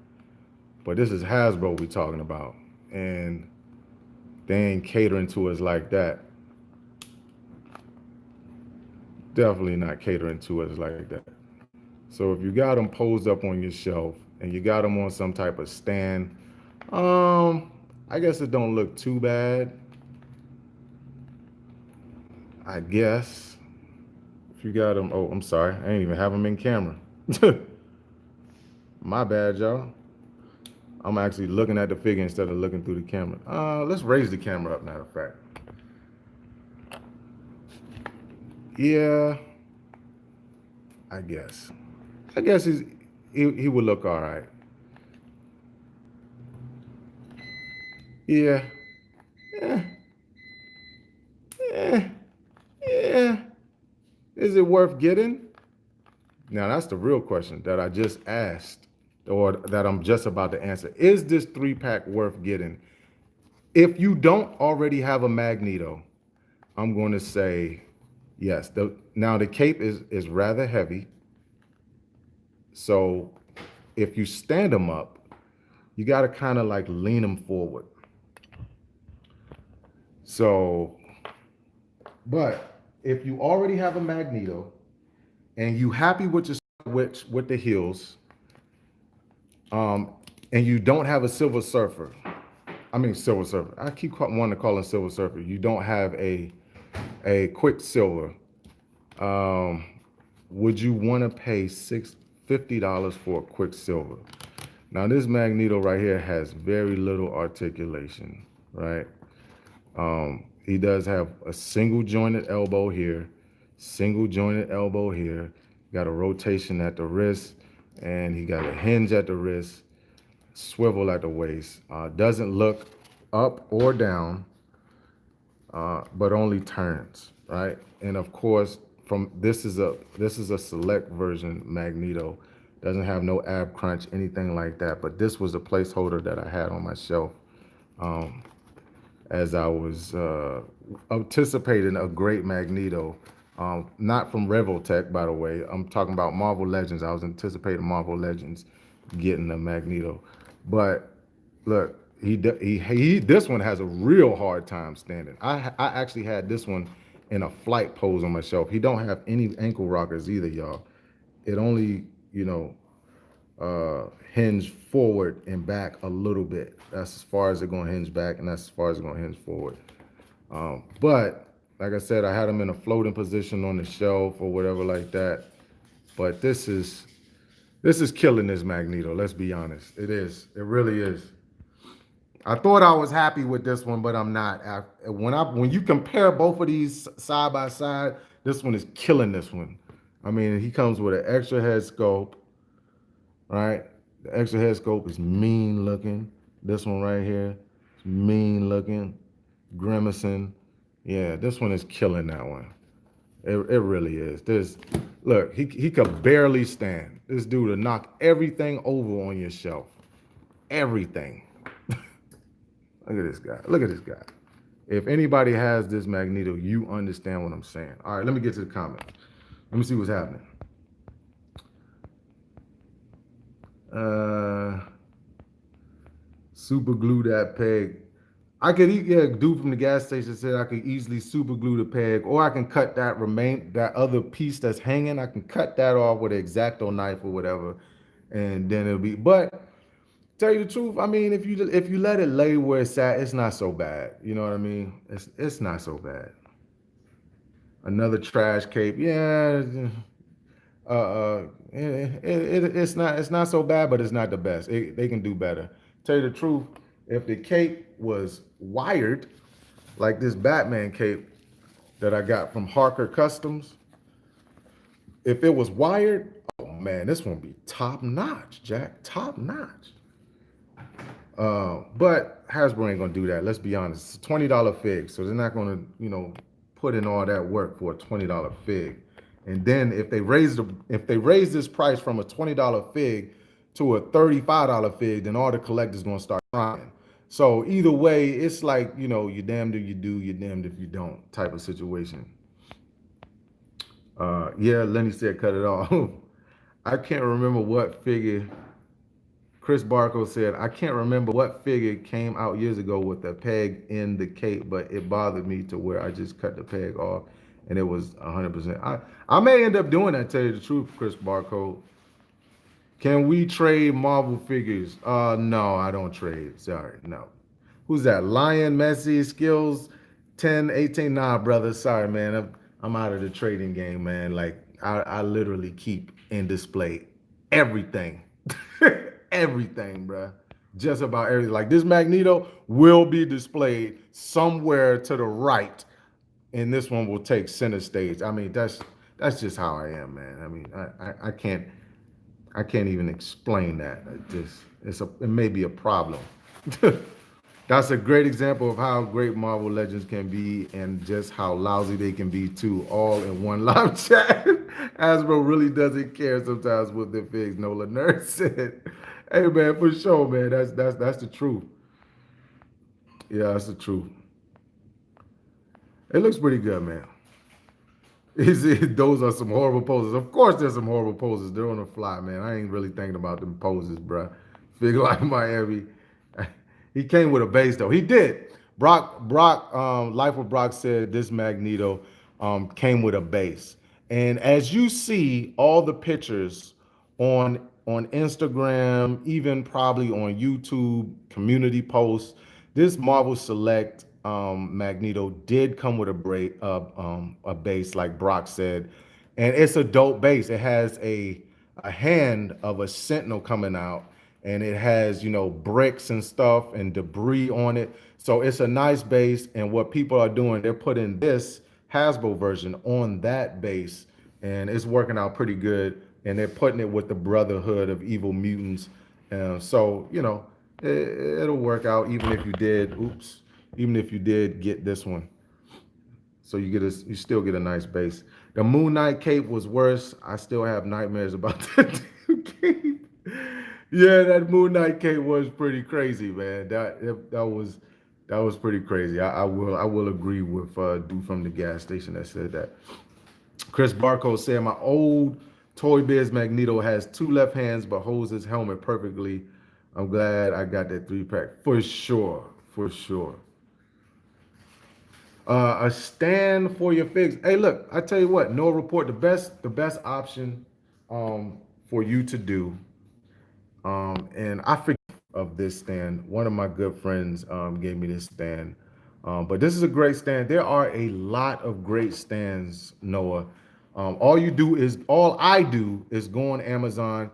But this is Hasbro we talking about. And they ain't catering to us like that. Definitely not catering to us like that. So if you got them posed up on your shelf and you got them on some type of stand, I guess it don't look too bad. I guess if you got them, oh, I'm sorry, I ain't even have them in camera. My bad, y'all. I'm actually looking at the figure instead of looking through the camera. Let's raise the camera up, matter of fact. Yeah, I guess. I guess he would look all right. Yeah, yeah, yeah, yeah. Is it worth getting? Now that's the real question that I just asked, or that I'm just about to answer. Is this 3-pack worth getting? If you don't already have a Magneto, I'm going to say yes. Now the cape is rather heavy, so if you stand them up, you got to kind of like lean them forward. So, but if you already have a Magneto and you happy with your with the heels, um, and you don't have a Silver Surfer, I mean Silver Surfer. I keep wanting to call him Silver Surfer. You don't have a Quicksilver. Um, would you want to pay $50 for a Quicksilver? Now this Magneto right here has very little articulation, right? He does have a single jointed elbow here, single jointed elbow here. Got a rotation at the wrist, and he got a hinge at the wrist, swivel at the waist. Doesn't look up or down, but only turns, right? And of course, from this is a select version Magneto. Doesn't have no ab crunch, anything like that. But this was a placeholder that I had on my shelf as I was anticipating a great Magneto. Not from Revoltech, by the way. I'm talking about Marvel Legends. I was anticipating Marvel Legends getting a Magneto. But look, he this one has a real hard time standing. I actually had this one in a flight pose on my shelf. He don't have any ankle rockers either, y'all. It only, hinge forward and back a little bit. That's as far as it's gonna hinge back, and that's as far as it's gonna hinge forward. But like I said, I had them in a floating position on the shelf or whatever like that. But this is killing this Magneto. Let's be honest. It is. It really is. I thought I was happy with this one, but I'm not. When you compare both of these side by side, this one is killing this one. I mean, he comes with an extra head scope, right? The extra head scope is mean looking. This one right here is mean looking, grimacing. Yeah, this one is killing that one. It really is. Look, he could barely stand. This dude will knock everything over on your shelf. Everything. Look at this guy. Look at this guy. If anybody has this Magneto, you understand what I'm saying. All right, let me get to the comments. Let me see what's happening. Super glue that peg. I could dude from the gas station said I could easily super glue the peg, or I can cut that other piece that's hanging. I can cut that off with an X-Acto knife or whatever, and then it'll be. But tell you the truth, I mean, if you let it lay where it's at, it's not so bad. You know what I mean? It's not so bad. Another trash cape, yeah. It's not so bad, but it's not the best. They can do better. Tell you the truth, if the cape was wired, like this Batman cape that I got from Harker Customs, if it was wired, oh man, this one be top notch, Jack, top notch. But Hasbro ain't gonna do that. Let's be honest. It's a $20 fig, so they're not gonna, put in all that work for a $20 fig. And then if they raise this price from a $20 fig to a $35 fig, then all the collectors gonna start crying. So either way, it's like, you're damned if you do, you're damned if you don't type of situation. Yeah, Lenny said cut it off. I can't remember what figure. Chris Barco said, I can't remember what figure came out years ago with the peg in the cape, but it bothered me to where I just cut the peg off and it was 100%. I may end up doing that, tell you the truth, Chris Barco. Can we trade Marvel figures? No, I don't trade. Sorry, no. Who's that? Lion, Messi, Skills, 10, 18. Nah, brother. Sorry, man. I'm out of the trading game, man. Like, I literally keep in display everything. Everything, bruh. Just about everything. Like, this Magneto will be displayed somewhere to the right, and this one will take center stage. I mean, that's just how I am, man. I mean, I can't even explain that. It may be a problem. That's a great example of how great Marvel Legends can be and just how lousy they can be too, all in one live chat. Hasbro really doesn't care sometimes with their figs, Nola Nerd said. Hey man, for sure, man. That's the truth. Yeah, that's the truth. It looks pretty good, man. Those are some horrible poses. Of course, there's some horrible poses. They're on the fly, man. I ain't really thinking about them poses, bruh. Figure like Miami. He came with a base though. He did. Life of Brock said this Magneto came with a base. And as you see, all the pictures on Instagram, even probably on YouTube, community posts, this Marvel Select Magneto did come with a base, like Brock said, and it's a dope base. It has a hand of a sentinel coming out, and it has bricks and stuff and debris on it. So it's a nice base. And what people are doing, they're putting this Hasbro version on that base, and it's working out pretty good. And they're putting it with the Brotherhood of Evil Mutants. So it'll work out even if you did. Oops. Even if you did get this one. So you still get a nice base. The Moon Knight cape was worse. I still have nightmares about that cape. Yeah, that Moon Knight cape was pretty crazy, man. That was pretty crazy. I will agree with dude from the gas station that said that. Chris Barco said my old Toy Biz Magneto has two left hands but holds his helmet perfectly. I'm glad I got that 3-pack for sure, for sure. A stand for your figs. Hey, look, I tell you what, no report. The best option for you to do. And I forget of this stand. One of my good friends gave me this stand. But this is a great stand. There are a lot of great stands, Noah. All I do is go on Amazon,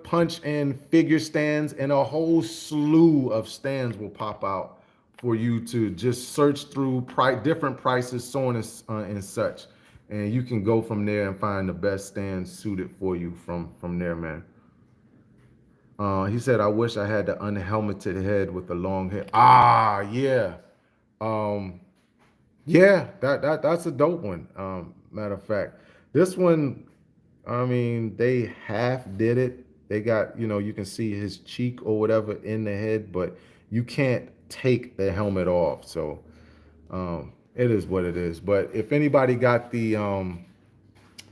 punch in figure stands, and a whole slew of stands will pop out for you to just search through different prices, so on and such. And you can go from there and find the best stands suited for you from there, man. He said, I wish I had the unhelmeted head with the long hair. Ah, yeah. Yeah, that's a dope one. Matter of fact, this one, I mean, they half did it. They got, you can see his cheek or whatever in the head, but you can't take the helmet off. So it is what it is. But if anybody got the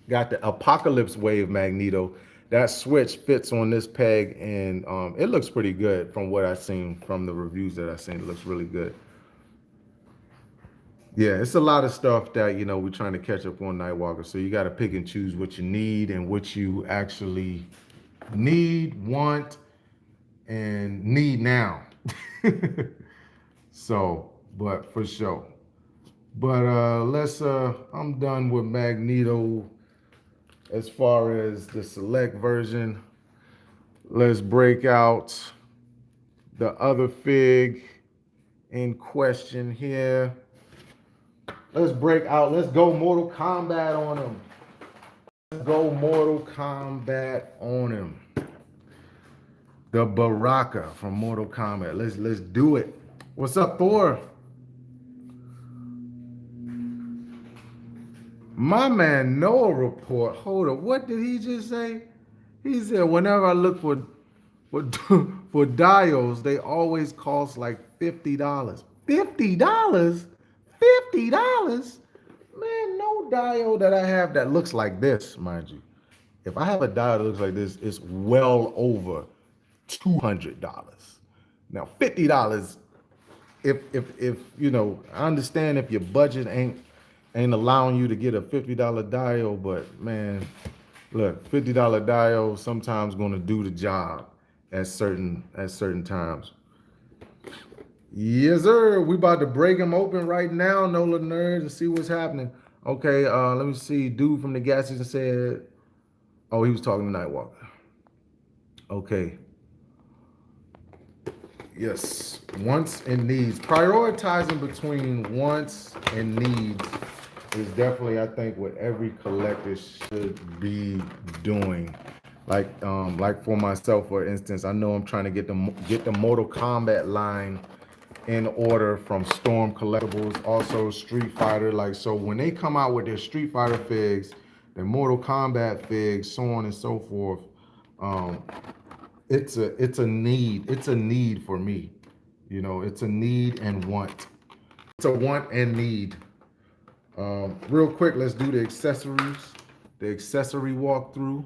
Apocalypse Wave Magneto, that switch fits on this peg, and it looks pretty good from what I've seen from the reviews that I've seen. It looks really good. Yeah, it's a lot of stuff that we're trying to catch up on Nightwalker. So you got to pick and choose what you need and what you actually need, want, and need now. So, but for sure. But I'm done with Magneto as far as the select version. Let's break out the other fig in question here. Let's go Mortal Kombat on him. Let's go Mortal Kombat on him. The Baraka from Mortal Kombat. Let's do it. What's up, Thor? My man Noah report. Hold up. What did he just say? He said whenever I look for for diodes, they always cost like $50. $50? $50? Man, no diode that I have that looks like this, mind you. If I have a diode that looks like this, it's well over $200. Now, $50, if you know, I understand if your budget ain't allowing you to get a $50 diode, but man, look, $50 diode sometimes gonna do the job at certain times. Yes, sir. We about to break them open right now, NOLA nerds, and see what's happening. Okay, let me see. Dude from the gas station said, oh, he was talking to Nightwalker. Okay. Yes. Wants and needs. Prioritizing between wants and needs is definitely, I think, what every collector should be doing. Like for myself, for instance, I know I'm trying to get the Mortal Kombat line in order from Storm Collectibles, also Street Fighter. Like, so when they come out with their Street Fighter figs, their Mortal Kombat figs, so on and so forth, it's a need. It's a need for me. You know, it's a need and want. It's a want and need. Real quick, let's do the accessories. The accessory walkthrough.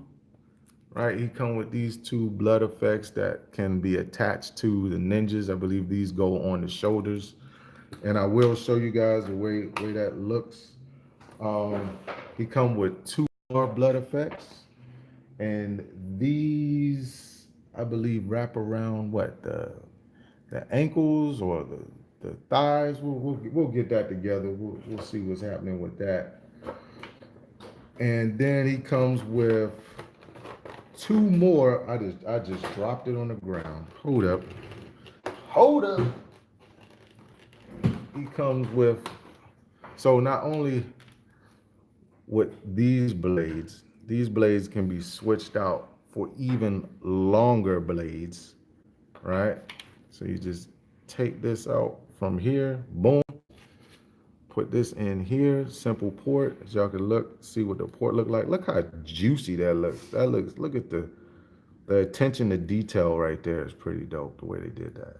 Right, he come with these two blood effects that can be attached to the ninjas. I believe these go on the shoulders, and I will show you guys the way that looks. He come with two more blood effects, and these I believe wrap around what the ankles or the thighs. We'll get that together. We'll see what's happening with that, and then he comes with two more. I just dropped it on the ground. Hold up. Hold up. He comes with, so not only with these blades can be switched out for even longer blades, right? So you just take this out from here, boom, put this in here, simple port. As y'all can see what the port look like. Look how juicy that looks. Look at the attention to detail right there is pretty dope, the way they did that.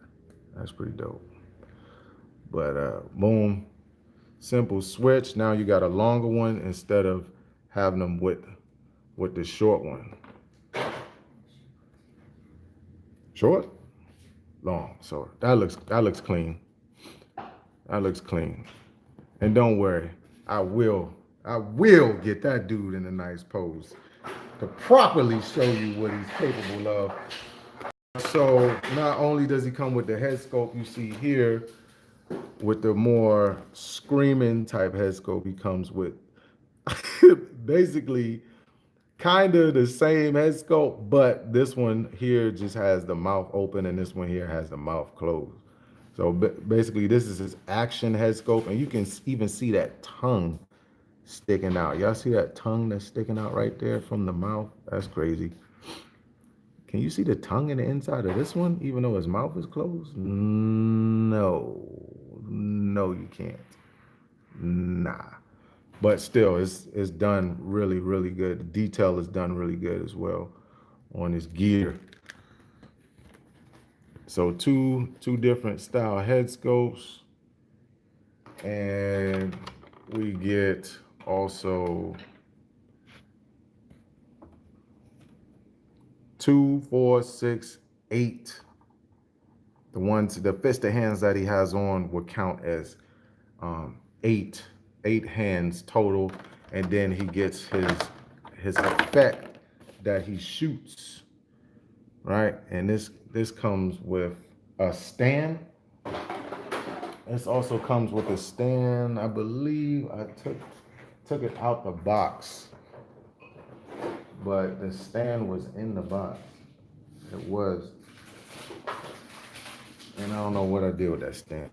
That's pretty dope. But boom, simple switch. Now you got a longer one instead of having them with the short one. Short? Long. So that looks clean. That looks clean. And don't worry, I will get that dude in a nice pose to properly show you what he's capable of. So not only does he come with the head sculpt you see here, with the more screaming type head sculpt, he comes with basically kind of the same head sculpt, but this one here just has the mouth open and this one here has the mouth closed. So basically this is his action head sculpt, and you can even see that tongue sticking out. Y'all see that tongue that's sticking out right there from the mouth? That's crazy. Can you see the tongue in the inside of this one, even though his mouth is closed? No, you can't. Nah. But still, it's done really, really good. The detail is done really good as well on his gear. So two different style head sculpts, and we get also 2, 4, 6, 8. The fist of hands that he has on would count as 8 hands total, and then he gets his effect that he shoots, right? And this comes with a stand. This also comes with a stand. I believe I took it out the box, but the stand was in the box. It was, and I don't know what I did with that stand,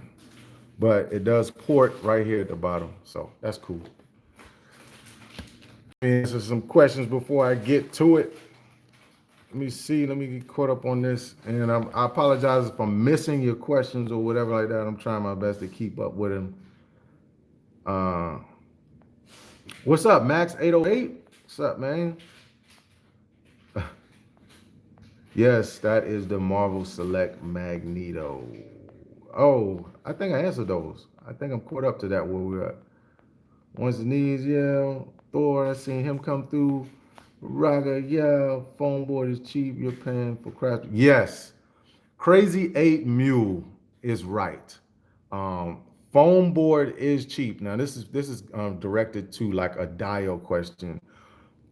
but it does port right here at the bottom, so that's cool. Answer some questions before I get to it. me see. Let me get caught up on this, and I apologize if I'm missing your questions or whatever like that. I'm trying my best to keep up with him. Uh, what's up, Max 808? What's up, man? Yes, that is the Marvel Select Magneto. Oh, I think I answered those. I think I'm caught up to that where we're at. Once the knees, yeah. Thor, I seen him come through. Raga, yeah. Phone board is cheap. You're paying for craft. Yes. Crazy 8 Mule is right. Um, Foam board is cheap. Now this is directed to like a dial question.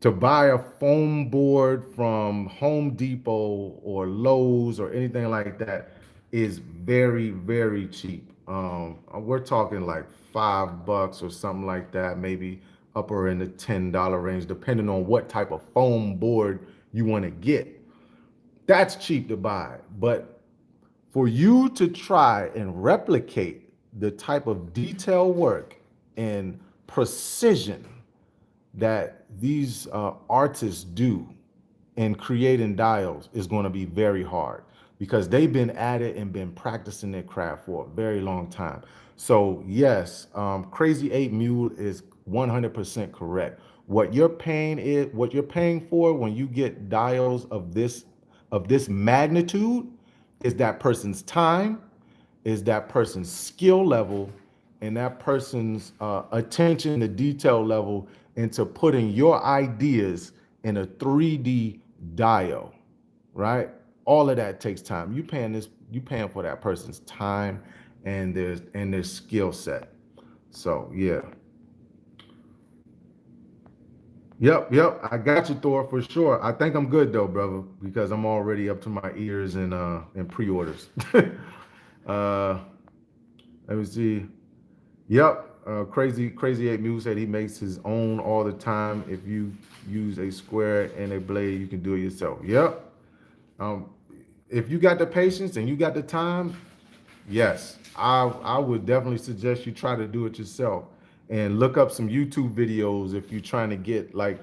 To buy a foam board from Home Depot or Lowe's or anything like that is very, very cheap. We're talking like $5 or something like that, maybe upper in the $10 range, depending on what type of foam board you want to get. That's cheap to buy. But for you to try and replicate the type of detail work and precision that these artists do in creating dials is going to be very hard because they've been at it and been practicing their craft for a very long time. So yes, Crazy 8 Mule is 100% correct. What you're paying for when you get dials of this magnitude is that person's time, is that person's skill level, and that person's attention to detail level into putting your ideas in a 3D dial, right? All of that takes time. You paying for that person's time and their skill set. So yeah. Yep. I got you, Thor, for sure. I think I'm good though, brother, because I'm already up to my ears in pre-orders. uh Let me see. Yep. Crazy 8 Muse said he makes his own all the time. If you use a square and a blade, you can do it yourself. Yep. Um, if you got the patience and you got the time, yes, I would definitely suggest you try to do it yourself and look up some YouTube videos if you're trying to get like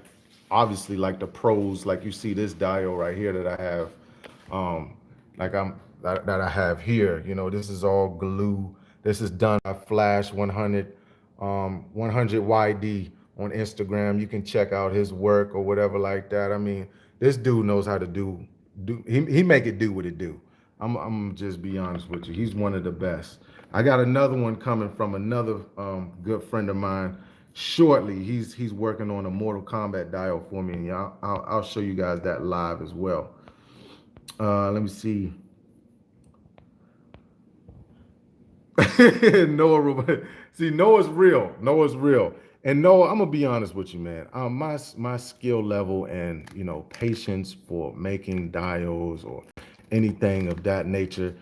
obviously like the pros, like you see this dial right here that I have, um, like that I have here. You know, this is all glue. This is done by Flash 100, 100 YD on Instagram. You can check out his work or whatever like that. I mean, this dude knows how to do. He make it do what it do. I'm just be honest with you. He's one of the best. I got another one coming from another good friend of mine. Shortly, he's working on a Mortal Kombat dial for me, and I'll show you guys that live as well. Let me see. Noah, see, Noah's real. Noah's real. And Noah, I'm gonna be honest with you, man. My skill level and patience for making dials or anything of that nature,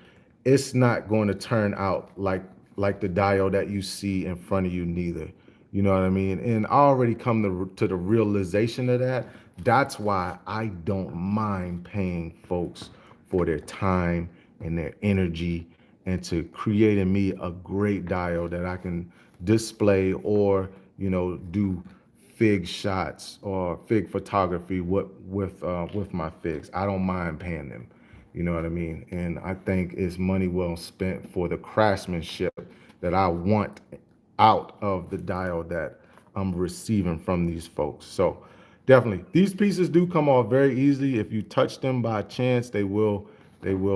it's not going to turn out like the dial that you see in front of you, neither. You know what I mean? And I already come to the realization of that. That's why I don't mind paying folks for their time and their energy and to creating me a great dial that I can display or do fig shots or fig photography with my figs. I don't mind paying them. You know what I mean? And I think it's money well spent for the craftsmanship that I want out of the dial that I'm receiving from these folks. So definitely, these pieces do come off very easily. If you touch them by chance, they will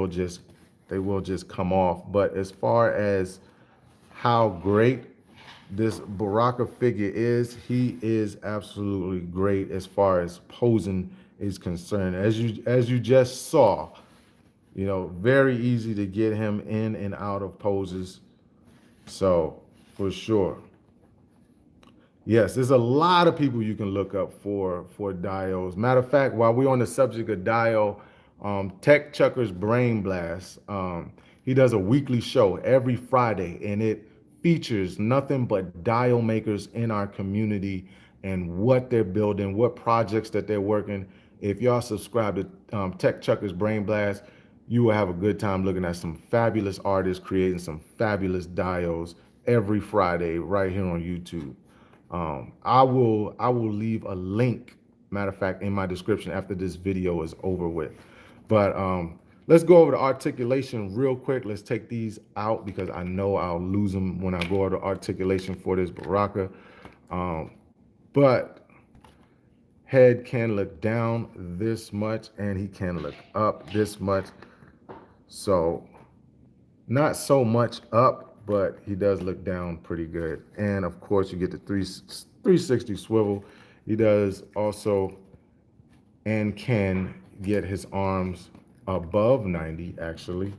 just they will just come off. But as far as how great this Baraka figure is, he is absolutely great as far as posing is concerned. As you just saw, very easy to get him in and out of poses. So for sure. Yes, there's a lot of people you can look up for dials. Matter of fact, while we're on the subject of dial, Tech Chucker's Brain Blast, he does a weekly show every Friday, and it features nothing but dial makers in our community and what they're building, what projects that they're working. If y'all subscribe to Tech Chucker's Brain Blast, you will have a good time looking at some fabulous artists creating some fabulous dials every Friday right here on YouTube. I will leave a link Matter of fact, in my description after this video is over with. But let's go over the articulation real quick. Let's take these out because I know I'll lose them when I go over the articulation for this Baraka. But head can look down this much and he can look up this much. So not so much up, but he does look down pretty good. And of course you get the 360 swivel. He does also and can get his arms above 90 actually.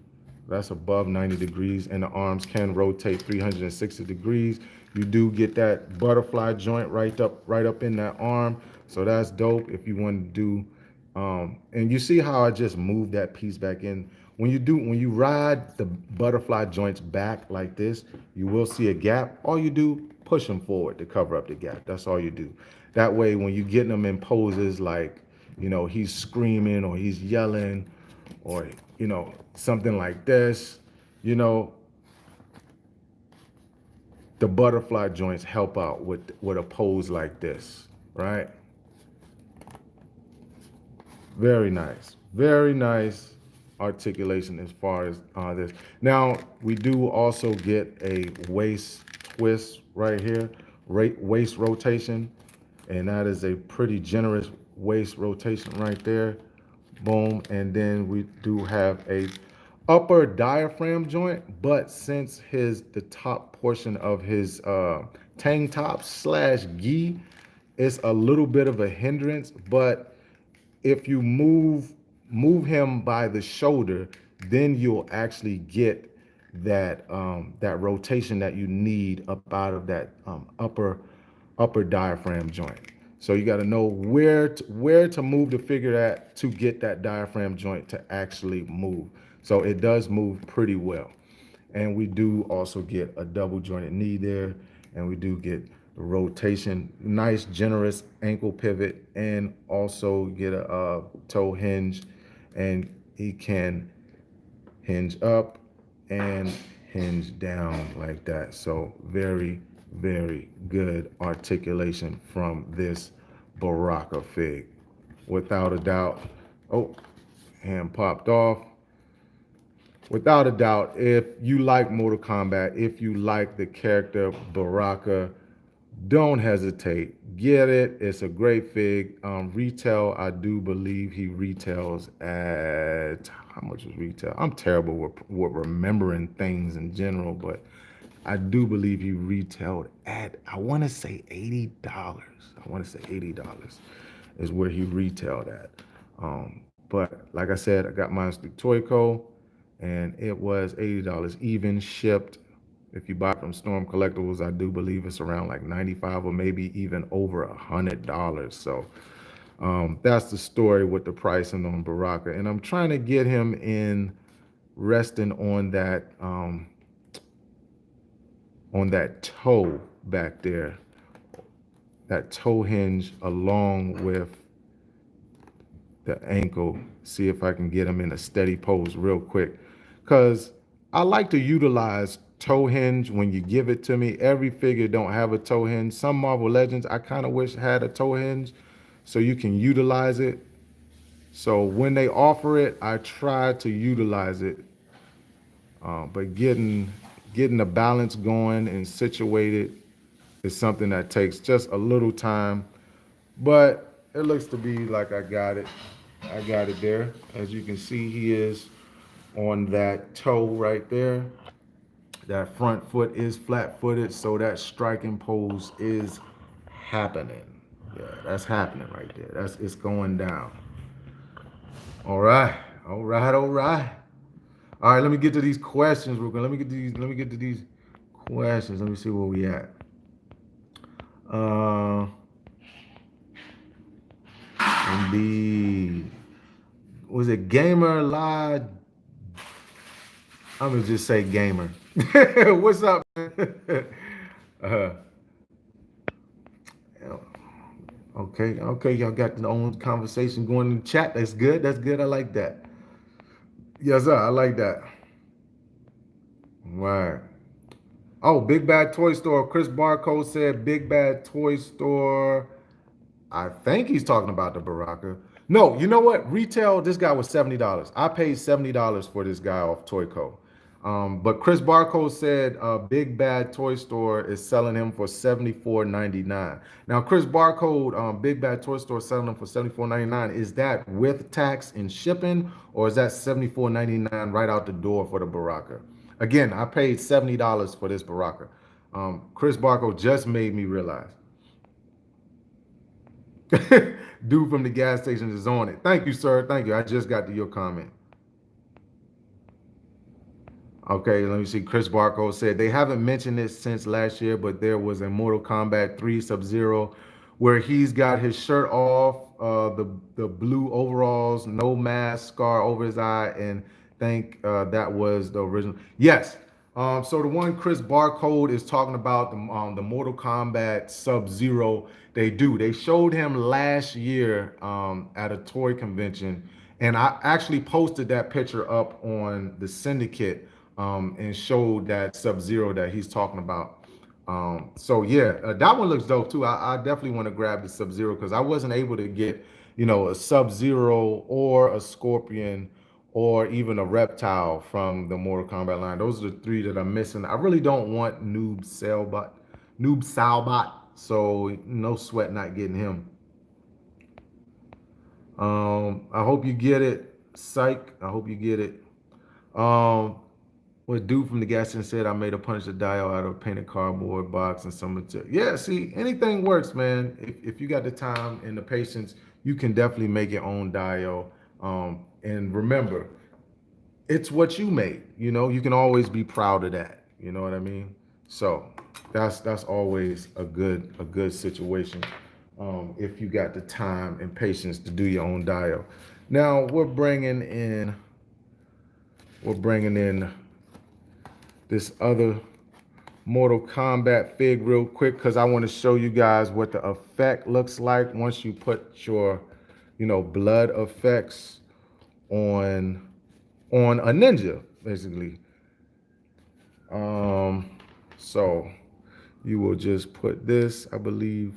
That's above 90 degrees, and the arms can rotate 360 degrees. You do get that butterfly joint right up in that arm. So that's dope if you want to do and you see how I just moved that piece back in. When you ride the butterfly joints back like this, you will see a gap. All you do, push them forward to cover up the gap. That's all you do. That way, when you get them in poses like, he's screaming or he's yelling or, something like this, the butterfly joints help out with a pose like this, right? Very nice. Very nice articulation as far as this. Now, we do also get a waist twist right here, waist rotation, and that is a pretty generous waist rotation right there. Boom. And then we do have a upper diaphragm joint, but since the top portion of his tank top slash gi is a little bit of a hindrance, but if you move him by the shoulder, then you'll actually get that that rotation that you need up out of that upper diaphragm joint. So you got to know where to move the figure at to get that diaphragm joint to actually move. So it does move pretty well. And we do also get a double jointed knee there, and we do get the rotation, nice generous ankle pivot, and also get a toe hinge, and he can hinge up and hinge down like that. So very, very good articulation from this Baraka fig, without a doubt. Oh, hand popped off. Without a doubt, if you like Mortal Kombat, if you like the character Baraka, don't hesitate. Get it. It's a great fig. Retail, I do believe he retails at, how much is retail? I'm terrible with remembering things in general, but I do believe he retailed at, I want to say $80. I want to say $80 is where he retailed at. But like I said, I got mine through Toyco, and it was $80 even shipped. If you buy it from Storm Collectibles, I do believe it's around like 95 or maybe even over $100. So that's the story with the pricing on Baraka. And I'm trying to get him in resting on that toe back there, that toe hinge along with the ankle. See if I can get him in a steady pose real quick, because I like to utilize toe hinge when you give it to me. Every figure don't have a toe hinge. Some Marvel Legends I kind of wish had a toe hinge so you can utilize it. So when they offer it, I try to utilize it. But getting the balance going and situated is something that takes just a little time. But it looks to be like I got it. I got it there. As you can see, he is on that toe right there. That front foot is flat-footed, so that striking pose is happening. Yeah, that's happening right there. It's going down. All right, all right, all right. All right, let me get to these questions. Let me get to these questions. Let me see where we at. Indeed. Was it Gamer Live? I'm gonna just say Gamer. What's up, man? Okay, y'all got their own conversation going in the chat. That's good. That's good. I like that. Yes, sir. I like that. Right. Oh, Big Bad Toy Store. Chris Barcode said Big Bad Toy Store. I think he's talking about the Baraka. No, you know what? Retail, this guy was $70. I paid $70 for this guy off Toyco. But Chris Barcode said Big Bad Toy Store is selling him for $74.99. Now, Chris Barcode, Big Bad Toy Store selling him for $74.99. Is that with tax and shipping, or is that $74.99 right out the door for the Baraka? Again, I paid $70 for this Baraka. Chris Barcode just made me realize. Dude from the gas station is on it. Thank you, sir. Thank you. I just got to your comment. Okay, let me see. Chris Barco said they haven't mentioned it since last year, but there was a Mortal Kombat 3 Sub-Zero where he's got his shirt off, the blue overalls, no mask, scar over his eye, and think that was the original. Yes. So the one Chris Barcode is talking about, the Mortal Kombat Sub-Zero, they do. They showed him last year at a toy convention, and I actually posted that picture up on the Syndicate and showed that Sub-Zero that he's talking about. So yeah, that one looks dope too. I definitely want to grab the Sub-Zero because I wasn't able to get, a Sub-Zero or a Scorpion or even a Reptile from the Mortal Kombat line. Those are the three that I'm missing. I really don't want Noob Salbot, so no sweat not getting him. I hope you get it, Psych. I hope you get it. What dude from the gas station said, I made a Punisher dial out of a painted cardboard box and some material. Yeah, see, anything works, man. If you got the time and the patience, you can definitely make your own dial. And remember, it's what you made. You can always be proud of that. You know what I mean? So that's always a good situation. If you got the time and patience to do your own dial. Now we're bringing in this other Mortal Kombat fig real quick because I want to show you guys what the effect looks like once you put your, blood effects on a ninja, basically. So you will just put this, I believe,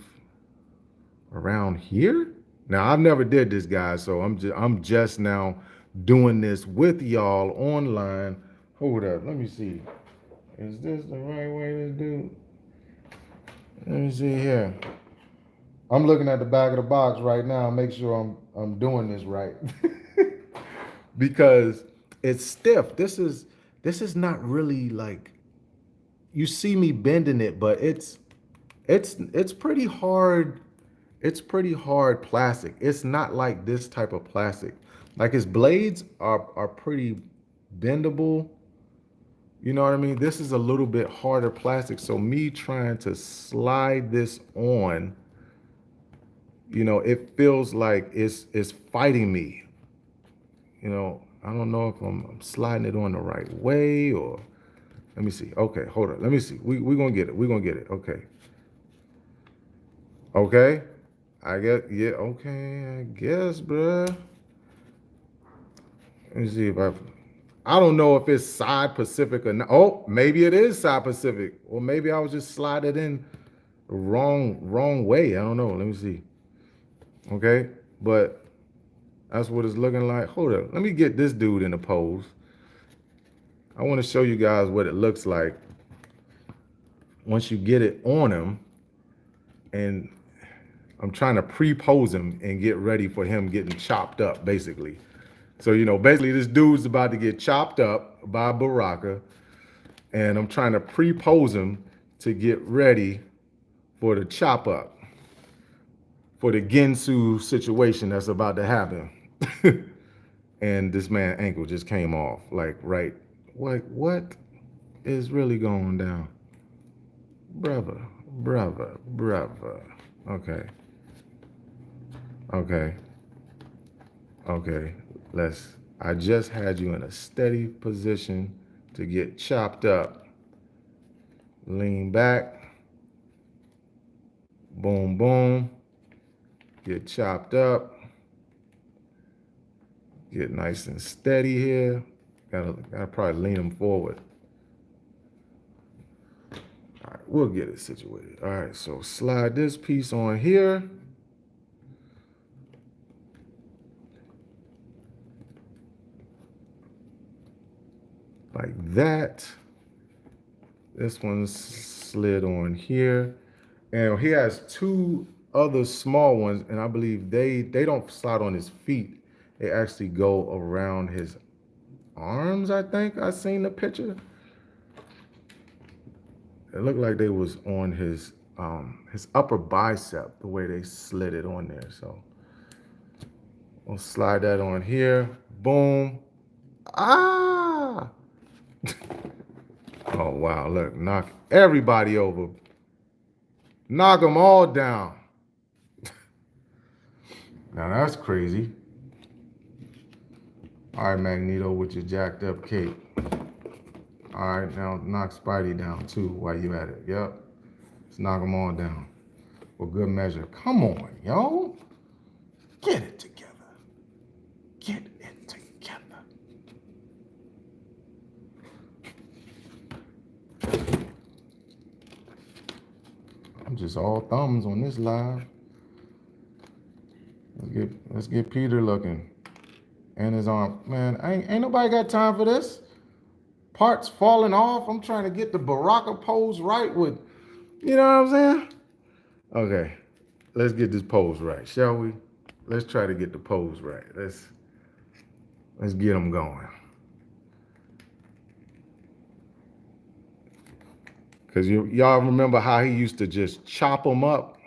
around here. Now I've never did this, guys, so I'm just now doing this with y'all online. Hold up, let me see. Is this the right way to do? Let me see here. I'm looking at the back of the box right now. Make sure I'm doing this right. Because it's stiff. This is not really like, you see me bending it, but it's pretty hard. It's pretty hard plastic. It's not like this type of plastic. Like his blades are pretty bendable. You know what I mean? This is a little bit harder plastic. So me trying to slide this on, it feels like it's fighting me. I don't know if I'm sliding it on the right way or, let me see. Okay, hold on. Let me see. We're going to get it. We're going to get it. Okay. Okay. Yeah, okay, I guess, bruh. Let me see if I don't know if it's side Pacific or not. Oh, maybe it is side Pacific. Or maybe I was just sliding in the wrong way. I don't know. Let me see. Okay, but that's what it's looking like. Hold up. Let me get this dude in a pose. I want to show you guys what it looks like once you get it on him. And I'm trying to pre-pose him and get ready for him getting chopped up, basically. So, basically this dude's about to get chopped up by Baraka, and I'm trying to pre-pose him to get ready for the chop up, for the Ginsu situation that's about to happen. And this man's ankle just came off, like, right. What is really going down? Brother. Okay. I just had you in a steady position to get chopped up. Lean back. Boom, boom. Get chopped up. Get nice and steady here. Gotta probably lean them forward. All right, we'll get it situated. All right, so slide this piece on here. like that. This one's slid on here. And he has two other small ones, and I believe they don't slide on his feet. They actually go around his arms, I think. I seen the picture. It looked like they was on his upper bicep, the way they slid it on there. So we'll slide that on here. Boom. Ah! Oh wow, look, knock everybody over. Knock them all down. Now that's crazy. All right, Magneto, with your jacked up cape. All right, now knock Spidey down too while you at it. Yep. Let's knock them all down. For good measure. Come on, yo. Get it together. Get it together. I'm just all thumbs on this live. Let's get Peter looking. And his arm. Man, ain't nobody got time for this. Parts falling off. I'm trying to get the Baraka pose right with, you know what I'm saying? Okay, let's get this pose right, shall we? Let's try to get the pose right. Let's get them going. Cause y'all remember how he used to just chop them up.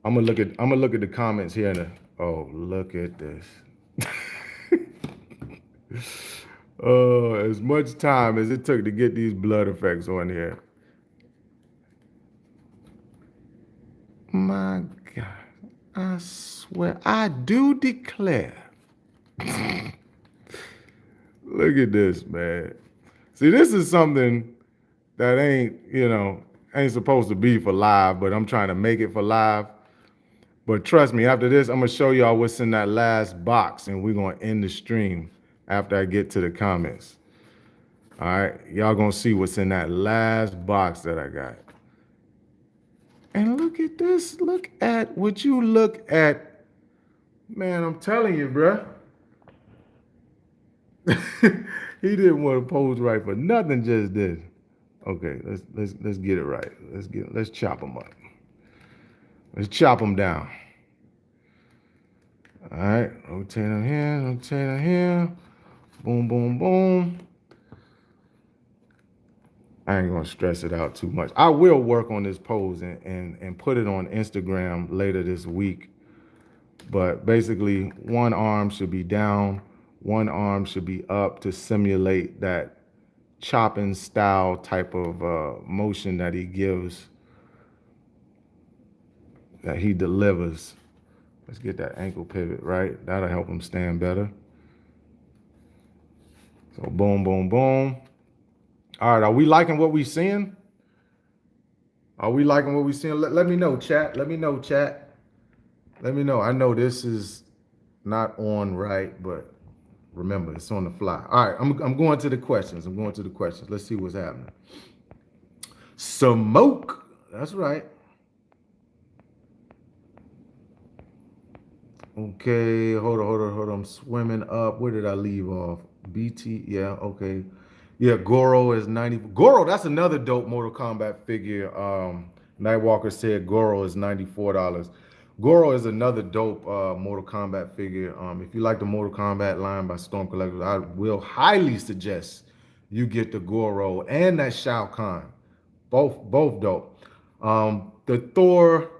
I'm gonna look at the comments here. Oh, look at this. As much time as it took to get these blood effects on here. My God, I swear, I do declare. Look at this, man. See, this is something that ain't supposed to be for live, but I'm trying to make it for live. But trust me, after this, I'm gonna show y'all what's in that last box, and we're gonna end the stream after I get to the comments. All right, y'all gonna see what's in that last box that I got. And look at this. Look at what you look at. Man, I'm telling you, bruh. He didn't want to pose right for nothing, just did. Okay, let's get it right. Let's chop them up. Let's chop them down. All right, rotate them here, rotate them here. Boom, boom, boom. I ain't gonna stress it out too much. I will work on this pose and put it on Instagram later this week. But basically, one arm should be down, one arm should be up to simulate that chopping style type of motion that he gives, that he delivers. Let's get that ankle pivot right. That'll help him stand better. So boom, boom, boom. All right, are we liking what we seeing? Are we liking what we seeing? Let me know, chat. Let me know, chat. Let me know. I know this is not on right, but remember, it's on the fly. All right, I'm going to the questions. I'm going to the questions. Let's see what's happening. Smoke. That's right. Okay, hold on. I'm swimming up. Where did I leave off? BT, yeah, okay. Yeah, Goro is 90. Goro, that's another dope Mortal Kombat figure. Nightwalker said Goro is $94. Goro is another dope Mortal Kombat figure. If you like the Mortal Kombat line by Storm Collectors, I will highly suggest you get the Goro and that Shao Kahn. Both dope. The Thor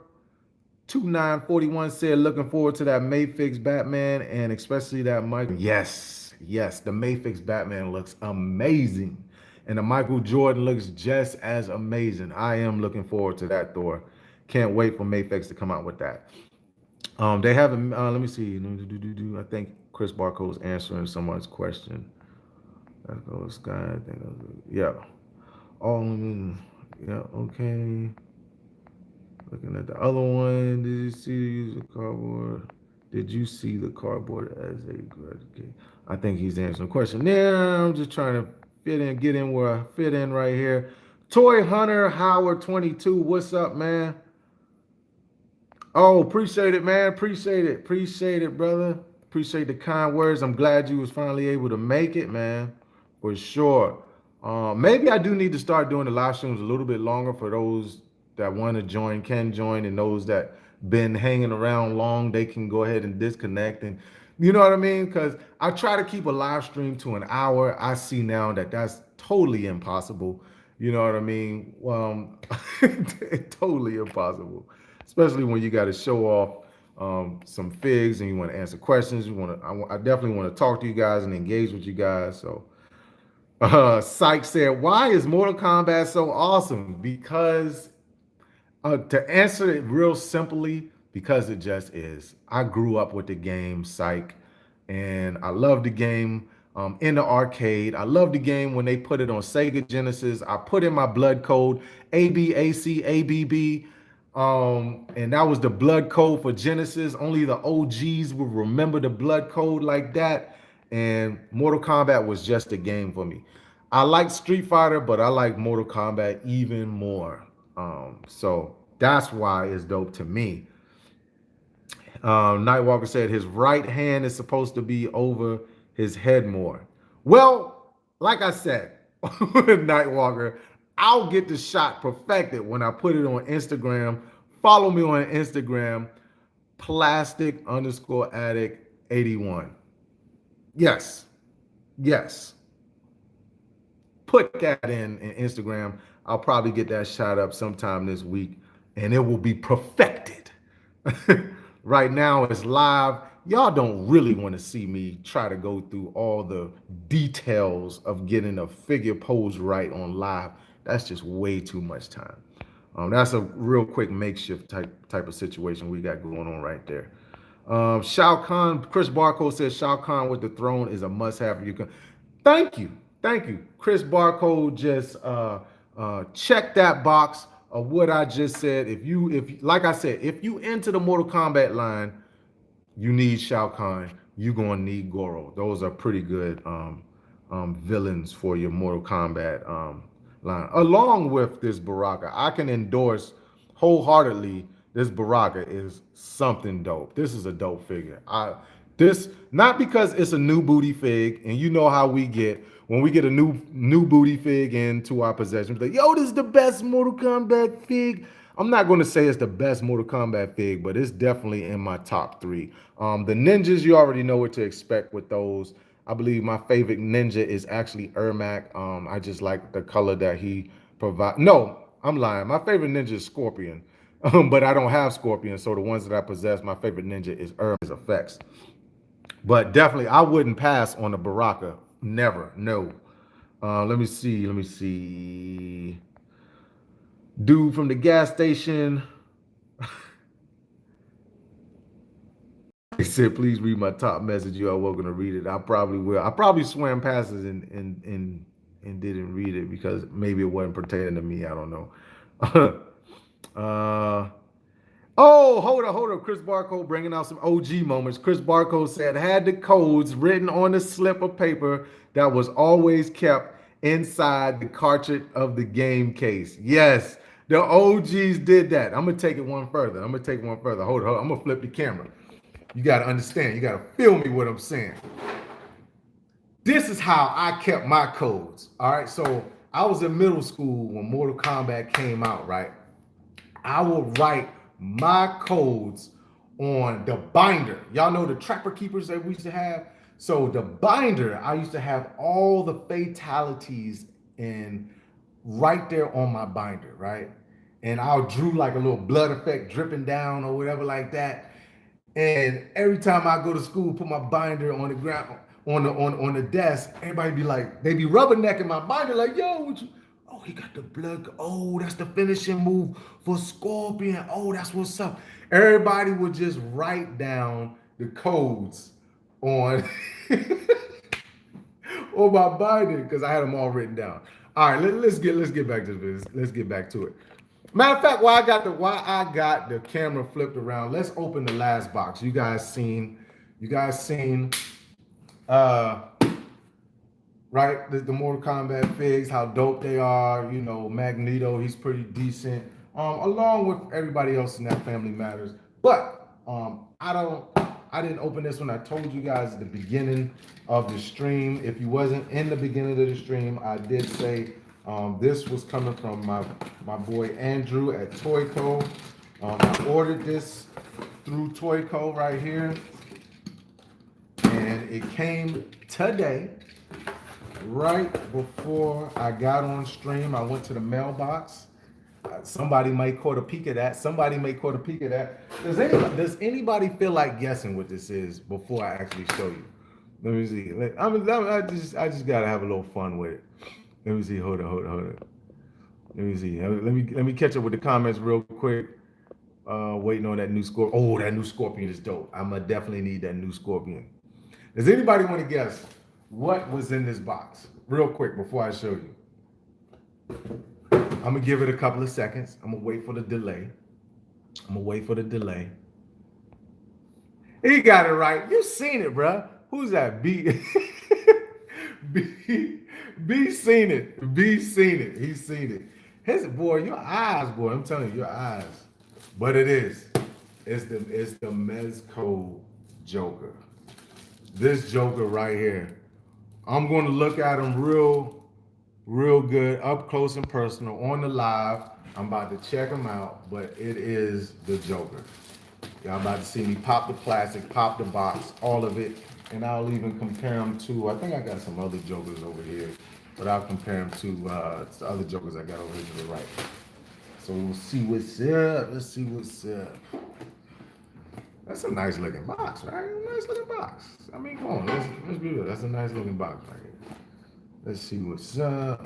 2941 said, looking forward to that Mayfix Batman and especially that Michael. Yes, the Mayfix Batman looks amazing. And the Michael Jordan looks just as amazing. I am looking forward to that Thor. Can't wait for Mayfix to come out with that. They haven't, let me see. I think Chris Barco's answering someone's question. Let's go, Sky. I think, yeah. Yeah, okay. Looking at the other one, did you see the use of cardboard? Did you see the cardboard as a gratification? I think he's answering the question. Yeah, I'm just trying to get in where I fit in right here. Toy Hunter Howard 22, what's up, man? Oh, appreciate it, man. Appreciate it, brother. Appreciate the kind words. I'm glad you was finally able to make it, man. for sure. Maybe I do need to start doing the live streams a little bit longer for those that want to join, can join, and those that been hanging around long, they can go ahead and disconnect. And you know what I mean? Because I try to keep a live stream to an hour. I see now that that's totally impossible. You know what I mean? Totally impossible, especially when you got to show off some figs and you want to answer questions. You want to, I definitely want to talk to you guys and engage with you guys. So Syke said, "Why is Mortal Kombat so awesome?" Because to answer it real simply, because it just is. I grew up with the game Psych, and I love the game in the arcade. I love the game when they put it on Sega Genesis. I put in my blood code ABACABB, and that was the blood code for Genesis. Only the OGs would remember the blood code like that. And Mortal Kombat was just a game for me. I like Street Fighter, but I like Mortal Kombat even more. So that's why it's dope to me. Nightwalker said his right hand is supposed to be over his head more. Well, like I said, Nightwalker, I'll get the shot perfected when I put it on Instagram. Follow me on Instagram, plastic underscore addict 81. Yes, yes. Put that in Instagram. I'll probably get that shot up sometime this week, and it will be perfected. Right now, it's live. Y'all don't really want to see me try to go through all the details of getting a figure pose right on live. That's just way too much time. That's a real quick makeshift type of situation we got going on right there. Shao Kahn, Chris Barcode says Shao Kahn with the throne is a must-have. You can. Thank you, thank you. Chris Barcode just check that box of what I just said. If like I said, if you enter the Mortal Kombat line, you need Shao Kahn. You're gonna need Goro. Those are pretty good villains for your Mortal Kombat line. Along with this Baraka, I can endorse wholeheartedly. This Baraka is something dope. This is a dope figure. This not because it's a new booty fig, and you know how we get when we get a new booty fig into our possession. Like, yo, this is the best Mortal Kombat fig. I'm not going to say it's the best Mortal Kombat fig, but it's definitely in my top three. The ninjas, you already know what to expect with those. I believe my favorite ninja is actually Ermac. I just like the color that he provides. No, I'm lying. My favorite ninja is Scorpion, but I don't have Scorpion, so the ones that I possess, my favorite ninja is Ermac's effects. But definitely, I wouldn't pass on the Baraka. Never, no. Let me see. Let me see. Dude from the gas station. He said, "Please read my top message. You are welcome to read it." I probably will. I probably swam past it and didn't read it because maybe it wasn't pertaining to me. I don't know. uh, Oh, hold up. Chris Barcode bringing out some OG moments. Chris Barcode said, had the codes written on a slip of paper that was always kept inside the cartridge of the game case. Yes, the OGs did that. I'm going to take it one further. Hold on. I'm going to flip the camera. You got to understand. You got to feel me what I'm saying. This is how I kept my codes. All right. So I was in middle school when Mortal Kombat came out, right? I would write my codes on the binder. Y'all know the trapper keepers that we used to have? So the binder, I used to have all the fatalities in right there on my binder, right? And I drew like a little blood effect dripping down or whatever like that. And every time I go to school, put my binder on the ground, on the desk, everybody be like, they be rubbernecking my binder, like, yo, what you? Oh, he got the blood. Oh, that's the finishing move for Scorpion. Oh, that's what's up. Everybody would just write down the codes on on my binder because I had them all written down. All right, let's get back to this. Let's get back to it. Matter of fact, why I got the camera flipped around. Let's open the last box. You guys seen uh right? The Mortal Kombat figs, how dope they are. You know, Magneto, he's pretty decent. Along with everybody else in that Family Matters. But I I didn't open this one. I told you guys at the beginning of the stream. If you wasn't in the beginning of the stream, I did say this was coming from my boy Andrew at Toyco. I ordered this through Toyco right here, and it came today, right before I got on stream. I went to the mailbox. Somebody might caught a peek of that. Somebody may caught a peek of that. Does anybody feel like guessing what this is before I actually show you? Let me see. I just gotta have a little fun with it. Let me see. Hold on. Let me see. Let me catch up with the comments real quick. Waiting on that new scorpion. Oh, that new scorpion is dope. I'ma definitely need that new scorpion. Does anybody want to guess what was in this box? Real quick before I show you. I'm gonna give it a couple of seconds. I'm gonna wait for the delay. He got it right. You seen it, bruh. Who's that? B. B seen it. B seen it. He seen it. His boy, your eyes, boy. I'm telling you, your eyes. But it is. It's the Mezco Joker. This Joker right here. I'm gonna look at him real good, up close and personal on the live. I'm about to check him out, but it is the Joker. Y'all about to see me pop the plastic, pop the box, all of it, and I'll even compare them to, I think I got some other Jokers over here, but I'll compare them to the other Jokers I got over here to the right. So we'll see what's up. Let's see what's up. That's a nice looking box, right? A nice looking box. I mean, come on, let's be real. That's a nice looking box right here. Let's see what's up.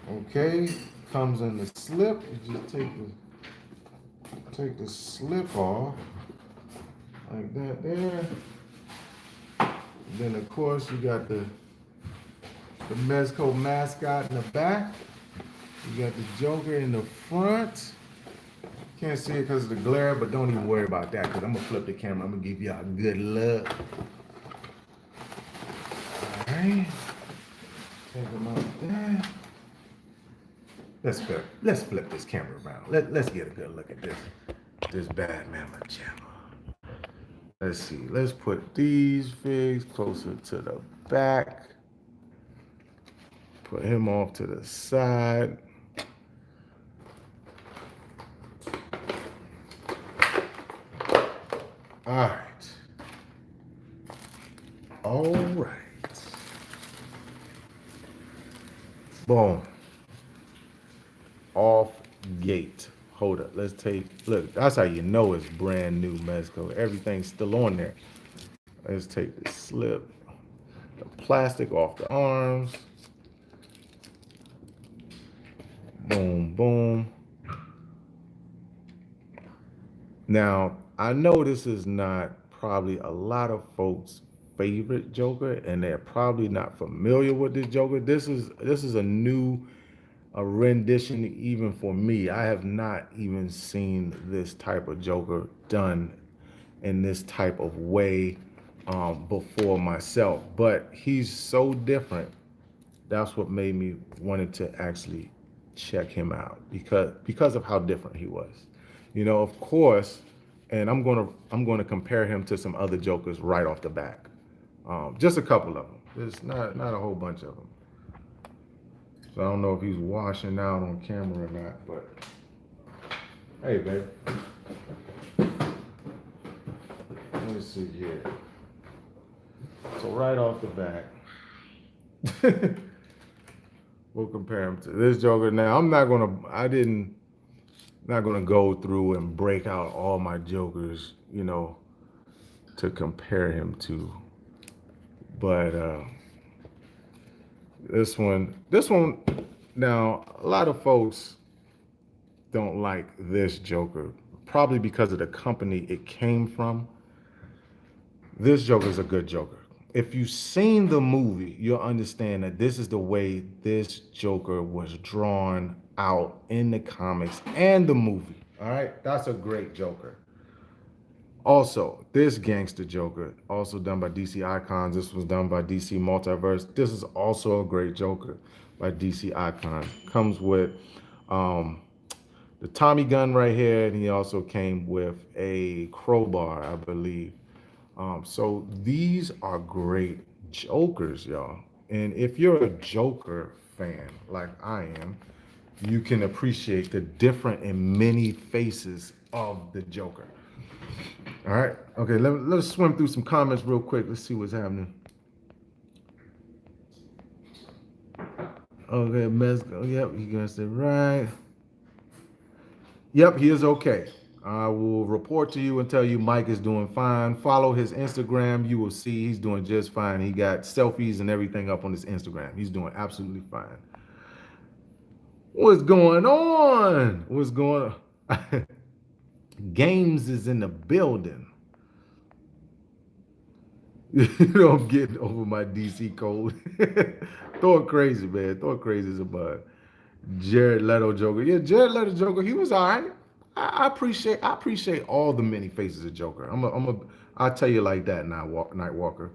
Okay, comes in the slip. You just take the slip off like that there. And then of course you got the Mezco mascot in the back. You got the Joker in the front. Can't see it because of the glare, but don't even worry about that because I'm gonna flip the camera. I'm gonna give y'all a good look. All right. Take them out there. Let's flip this camera around. Let's get a good look at this bad mama channel. Let's see. Let's put these figs closer to the back. Put him off to the side. All right. Boom. Off gate. Hold up. Let's take, look, that's how you know it's brand new Mezco. Everything's still on there. Let's take the slip, the plastic off the arms. Boom, boom. Now, I know this is not probably a lot of folks' favorite Joker, and they're probably not familiar with this Joker. This is a new rendition even for me. I have not even seen this type of Joker done in this type of way before myself. But he's so different. That's what made me wanted to actually check him out because of how different he was. You know, of course, and I'm gonna compare him to some other Jokers right off the back. Just a couple of them. There's not a whole bunch of them. So I don't know if he's washing out on camera or not, but hey, babe. Let me see here. So right off the back, we'll compare him to this Joker. Now I'm not gonna go through and break out all my Jokers, you know, to compare him to. But this one, now a lot of folks don't like this Joker, probably because of the company it came from. This Joker is a good Joker. If you've seen the movie, you'll understand that this is the way this Joker was drawn out in the comics and the movie. All right, that's a great Joker. Also, this Gangster Joker, also done by DC Icons. This was done by DC Multiverse. This is also a great Joker by DC Icon. Comes with the the Tommy gun right here, and he also came with a crowbar, I believe. So these are great Jokers, y'all. And if you're a Joker fan like I am, you can appreciate the different and many faces of the Joker. All right. Okay, let's swim through some comments real quick. Let's see what's happening. Okay, Mesco. Yep, you guessed it right. Yep, he is okay. I will report to you and tell you Mike is doing fine. Follow his Instagram. You will see he's doing just fine. He got selfies and everything up on his Instagram. He's doing absolutely fine. What's going on? What's going on? Games is in the building. You know, I'm getting over my DC code. Throw it crazy, man. Throw it crazy as a bug. Jared Leto Joker. Yeah, Jared Leto Joker. He was all right. I appreciate all the many faces of Joker. I'll tell you like that, Night Walker.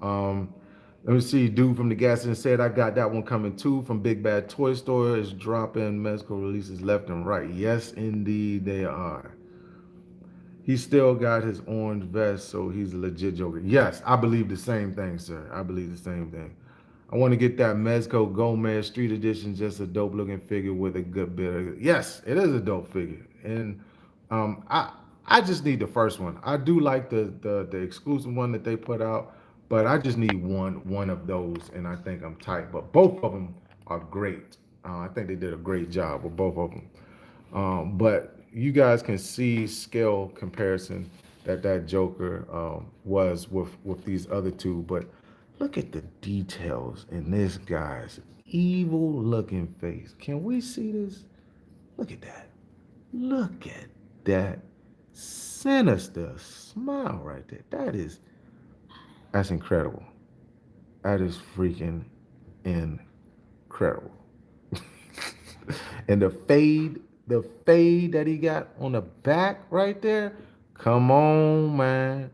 Um, Let me see. Dude from the gas station said I got that one coming too from Big Bad Toy Store. Is dropping medical releases left and right. Yes, indeed they are. He still got his orange vest, so he's a legit Joker. Yes, I believe the same thing, sir. I believe the same thing. I want to get that Mezco Gomez Street Edition, just a dope looking figure with a good bit of. Yes, it is a dope figure, and I just need the first one. I do like the exclusive one that they put out, but I just need one of those, and I think I'm tight. But both of them are great. I think they did a great job with both of them. But you guys can see scale comparison that Joker was with these other two. But look at the details in this guy's evil looking face. Can we see this? Look at that. Look at that sinister smile right there. That's incredible. That is freaking incredible. And the fade that he got on the back right there. Come on, man.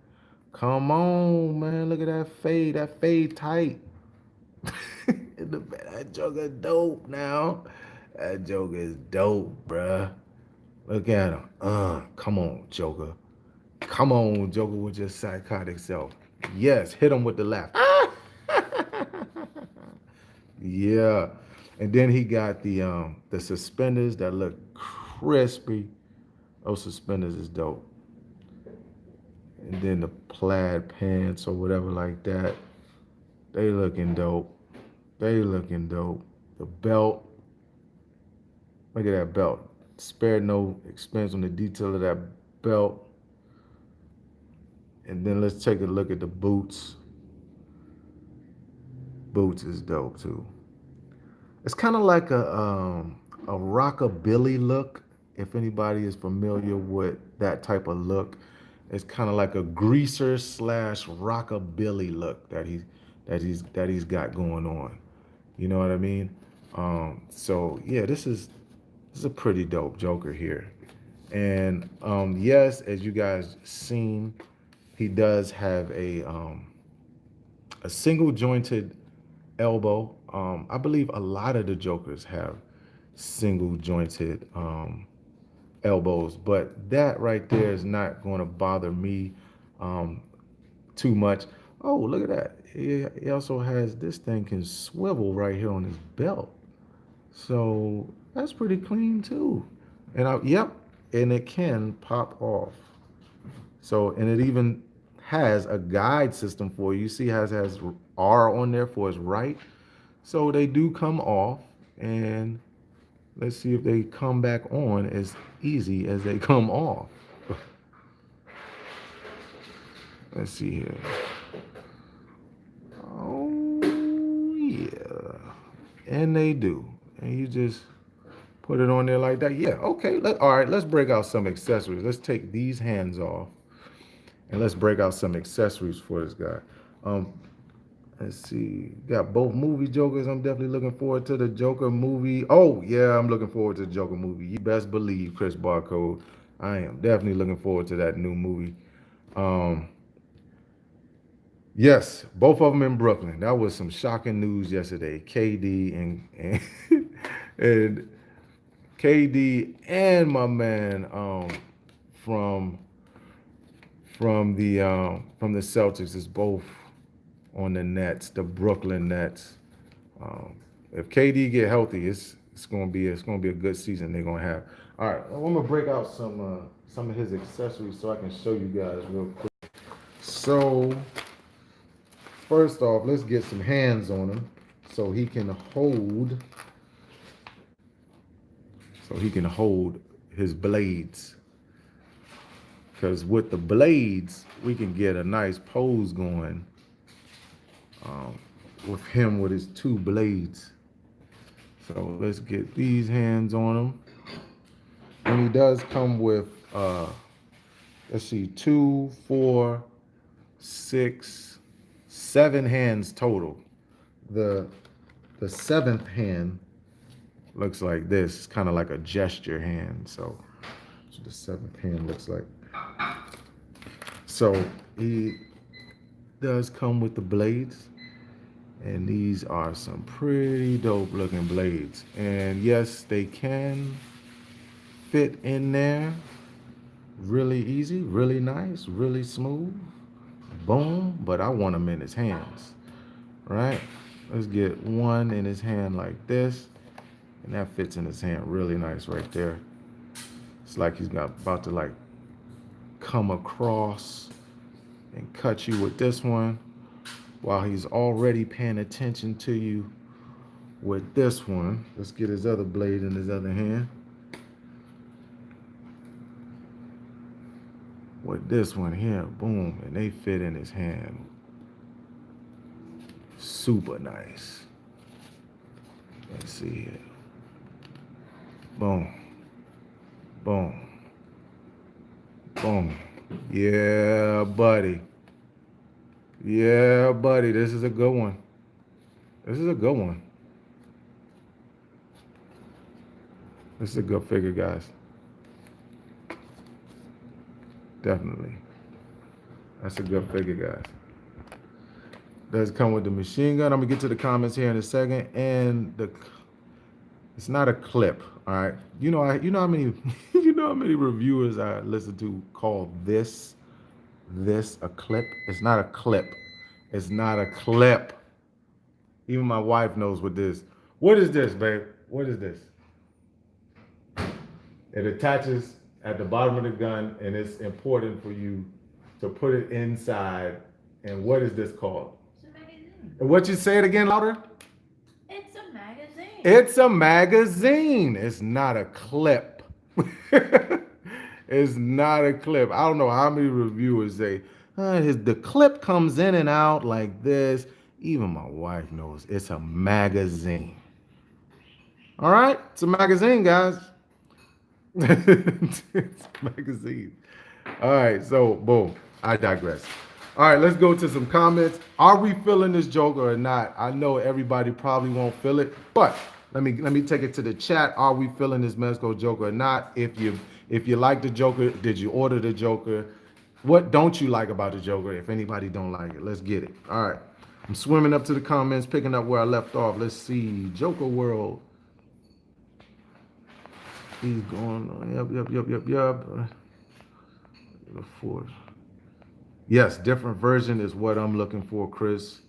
Come on, man. Look at that fade. That fade tight. That joker dope now. That joker is dope, bruh. Look at him. Come on, Joker. Come on, Joker, with your psychotic self. Yes, hit him with the left. Yeah. And then he got the suspenders that look crispy. Those suspenders is dope. And then the plaid pants or whatever like that. They looking dope. They looking dope. The belt. Look at that belt. Spared no expense on the detail of that belt. And then let's take a look at the boots. Boots is dope too. It's kind of like a rockabilly look. If anybody is familiar with that type of look, it's kind of like a greaser slash rockabilly look that he's got going on. You know what I mean? So yeah, this is a pretty dope Joker here. And yes, as you guys seen, he does have a single jointed elbow. I believe a lot of the Jokers have single jointed elbows, but that right there is not going to bother me um, too much. Oh, look at that. He also has this thing can swivel right here on his belt. So that's pretty clean too. And yep, and it can pop off. So, and it even has a guide system for you. See, has R on there for his right. So they do come off, and let's see if they come back on as easy as they come off. Let's see here. Oh yeah, and they do. And you just put it on there like that. Yeah, okay. All right, let's break out some accessories. Let's take these hands off, and let's break out some accessories for this guy. Um, Let's see. Got both movie Jokers. I'm definitely looking forward to the Joker movie. Oh, yeah, I'm looking forward to the Joker movie. You best believe, Chris Barcode. I am definitely looking forward to that new movie. Um, yes, both of them in Brooklyn. That was some shocking news yesterday. KD and and KD and my man from from the Celtics is both on the Nets, the Brooklyn Nets. Um, if KD get healthy, it's gonna be a good season they're gonna have. All right, I'm gonna break out some of his accessories so I can show you guys real quick. So first off, let's get some hands on him so he can hold his blades. Because with the blades, we can get a nice pose going um, with him with his two blades. So let's get these hands on him. And he does come with, let's see, 2, 4, 6, 7 hands total. The the seventh hand looks like this. It's kind of like a gesture hand. So that's what the seventh hand looks like. So he does come with the blades. And these are some pretty dope looking blades. And yes, they can fit in there really easy, really nice, really smooth. Boom. But I want them in his hands. Right? Let's get one in his hand like this. And that fits in his hand really nice right there. It's like he's about to like come across and cut you with this one while he's already paying attention to you with this one. Let's get his other blade in his other hand. With this one here, boom, and they fit in his hand. Super nice. Let's see here. Boom. Boom. Boom. Yeah, buddy. Yeah, buddy. This is a good one. This is a good one. This is a good figure, guys. Definitely. That's a good figure, guys. Does come with the machine gun. I'm gonna get to the comments here in a second. And it's not a clip. All right. You know how many you know how many reviewers I listen to call this a clip? It's not a clip. It's not a clip. Even my wife knows what this. What is this, babe? What is this? It attaches at the bottom of the gun, and it's important for you to put it inside. And what is this called? It's a magazine. What you say it again louder? It's a magazine. It's a magazine. It's not a clip. It's not a clip. I don't know how many reviewers say the clip comes in and out like this. Even my wife knows it's a magazine. All right, it's a magazine, guys. It's a magazine. All right, so boom. I digress. All right, let's go to some comments. Are we feeling this Joker or not? I know everybody probably won't feel it, but let me take it to the chat. Are we feeling this Mezco Joker or not? If you like the Joker, did you order the Joker? What don't you like about the Joker? If anybody don't like it, let's get it. All right, I'm swimming up to the comments, picking up where I left off. Let's see, Joker World. He's going on. Yep. The fourth. Yes, different version is what I'm looking for, Chris.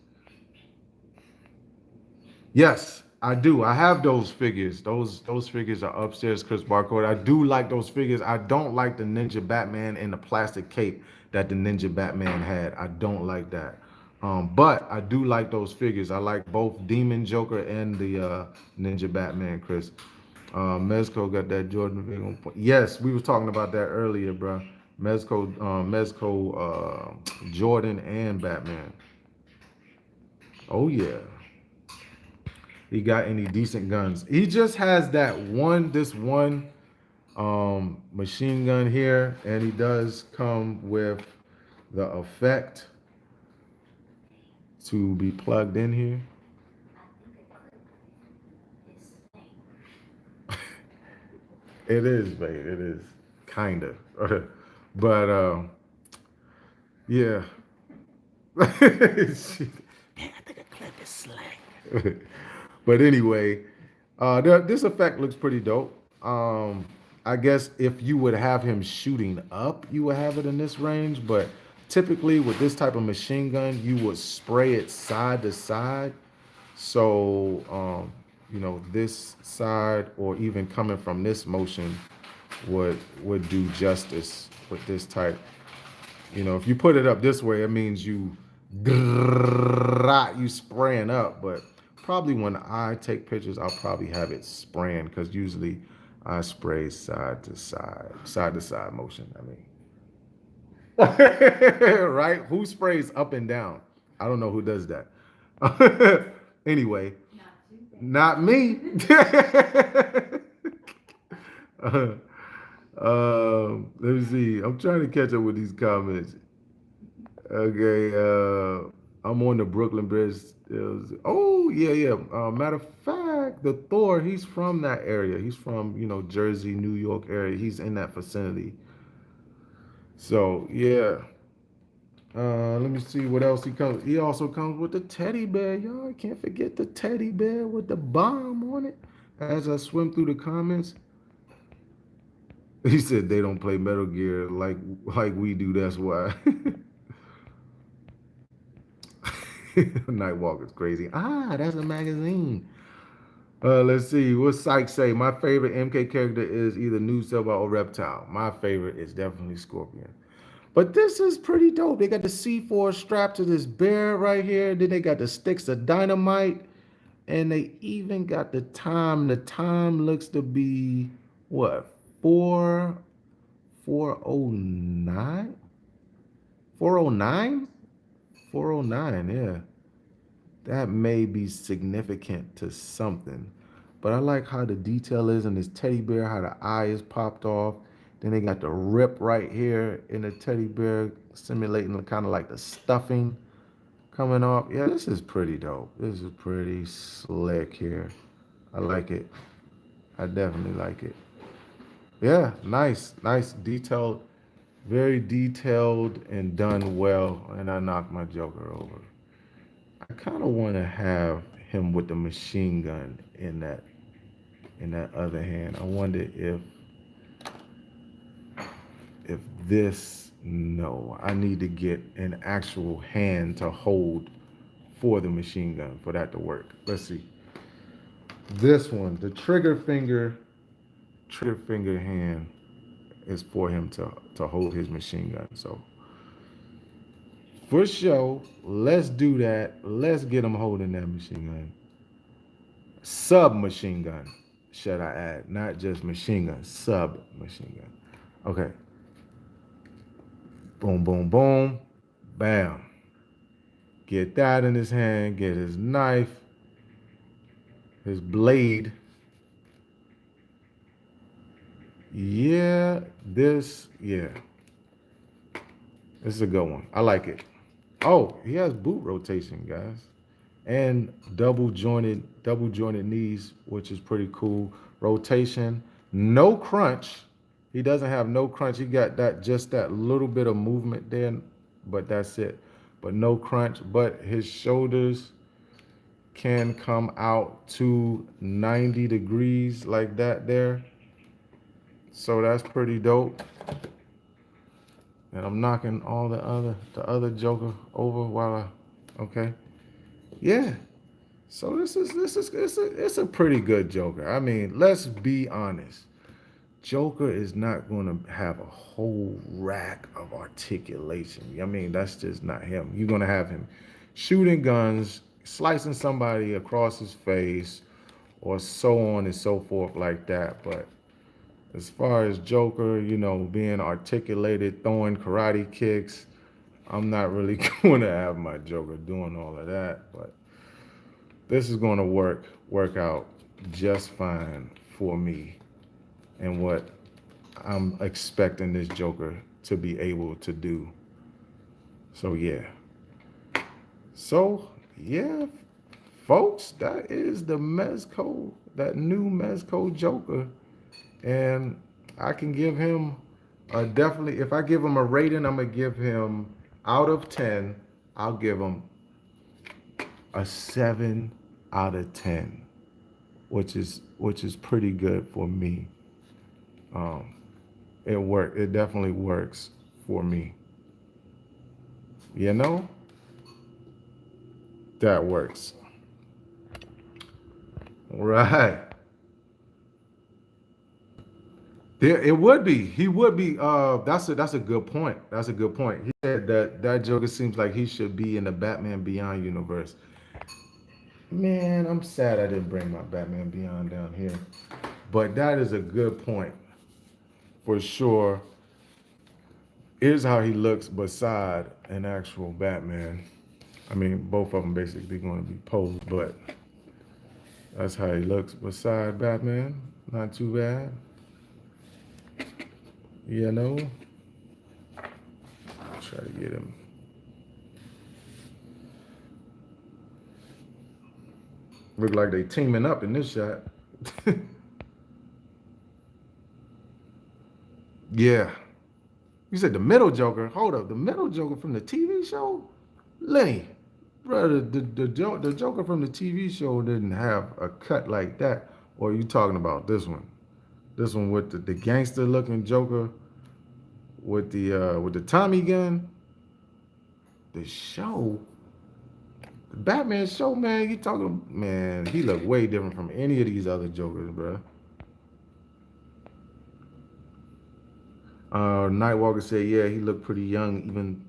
Yes, I do. I have those figures. Those figures are upstairs, Chris Barcode. I do like those figures. I don't like the Ninja Batman and the plastic cape that the Ninja Batman had. I don't like that. But I do like those figures. I like both Demon Joker and the Ninja Batman, Chris. Mezco got that Jordan figure on point. Yes, we were talking about that earlier, bro. Mezco, Jordan, and Batman. Oh yeah. He got any decent guns? He just has this one machine gun here, and he does come with the effect to be plugged in here. It is, babe. It is kind of, but yeah. Man, I think a clip is slang. But anyway, this effect looks pretty dope. Um, I guess if you would have him shooting up, you would have it in this range. But typically with this type of machine gun, you would spray it side to side. So, this side or even coming from this motion would do justice with this type. If you put it up this way, it means you spraying up. But probably when I take pictures, I'll probably have it spraying because usually I spray side to side motion. Right? Who sprays up and down? I don't know who does that. Anyway, Not too not bad. me. uh, let me see. I'm trying to catch up with these comments. Okay, I'm on the Brooklyn Bridge. Oh yeah, yeah. Matter of fact, the Thor, he's from that area. He's from Jersey, New York area. He's in that vicinity. So yeah. Let me see what else he comes. He also comes with the teddy bear, y'all. Can't forget the teddy bear with the bomb on it. As I swim through the comments, he said they don't play Metal Gear like we do. That's why. Nightwalker's crazy. That's a magazine. Let's see. What Syke say? My favorite MK character is either New Silver or Reptile. My favorite is definitely Scorpion. But this is pretty dope. They got the C4 strapped to this bear right here. Then they got the sticks of dynamite. And they even got the time. The time looks to be what? 409? 409? 409, yeah. That may be significant to something. But I like how the detail is in this teddy bear, how the eye is popped off. Then they got the rip right here in the teddy bear, simulating kind of like the stuffing coming off. Yeah, this is pretty dope. This is pretty slick here. I like it. I definitely like it. Yeah, nice, nice, detailed, very detailed and done well. And I knocked my Joker over. I kind of want to have him with the machine gun in that other hand. I wonder if this no, I need to get an actual hand to hold for the machine gun for that to work. Let's see. This one, the trigger finger hand is for him to hold his machine gun. So for sure, let's do that. Let's get him holding that machine gun. Submachine gun, should I add? Not just machine gun, submachine gun. Okay. Boom, boom, boom. Bam. Get that in his hand, get his knife, his blade. Yeah. This is a good one. I like it. Oh, he has boot rotation, guys. And double jointed knees, which is pretty cool. Rotation, no crunch. He doesn't have no crunch. He got that little bit of movement there, but that's it. But no crunch. But his shoulders can come out to 90 degrees like that there. So that's pretty dope. And I'm knocking all the other Joker over while okay. Yeah. So it's a pretty good Joker. I mean, let's be honest. Joker is not going to have a whole rack of articulation. I mean, that's just not him. You're going to have him shooting guns, slicing somebody across his face, or so on and so forth like that. But as far as Joker, being articulated, throwing karate kicks, I'm not really going to have my Joker doing all of that. But this is going to work out just fine for me and what I'm expecting this Joker to be able to do. So yeah. So yeah, folks, that is the Mezco, that new Mezco Joker. And I can give him definitely, if I give him a rating, I'm gonna give him out of 10, I'll give him a 7 out of 10, which is pretty good for me. Um, it definitely works for me. You know, that works. Right. There, it would be. He would be. That's a good point. That's a good point. He said that Joker seems like he should be in the Batman Beyond universe. Man, I'm sad I didn't bring my Batman Beyond down here. But that is a good point for sure. Here's how he looks beside an actual Batman. I mean, both of them basically going to be posed, but that's how he looks beside Batman. Not too bad. You know, try to get him. Look like they teaming up in this shot. Yeah. You said the middle Joker. Hold up, the middle Joker from the TV show? Lenny, brother, the Joker from the TV show didn't have a cut like that. Or are you talking about this one? This one with the gangster looking Joker with the Tommy gun? The show? The Batman show, man, you talking, man, he looked way different from any of these other Jokers, bro. Nightwalker said, yeah, he looked pretty young, even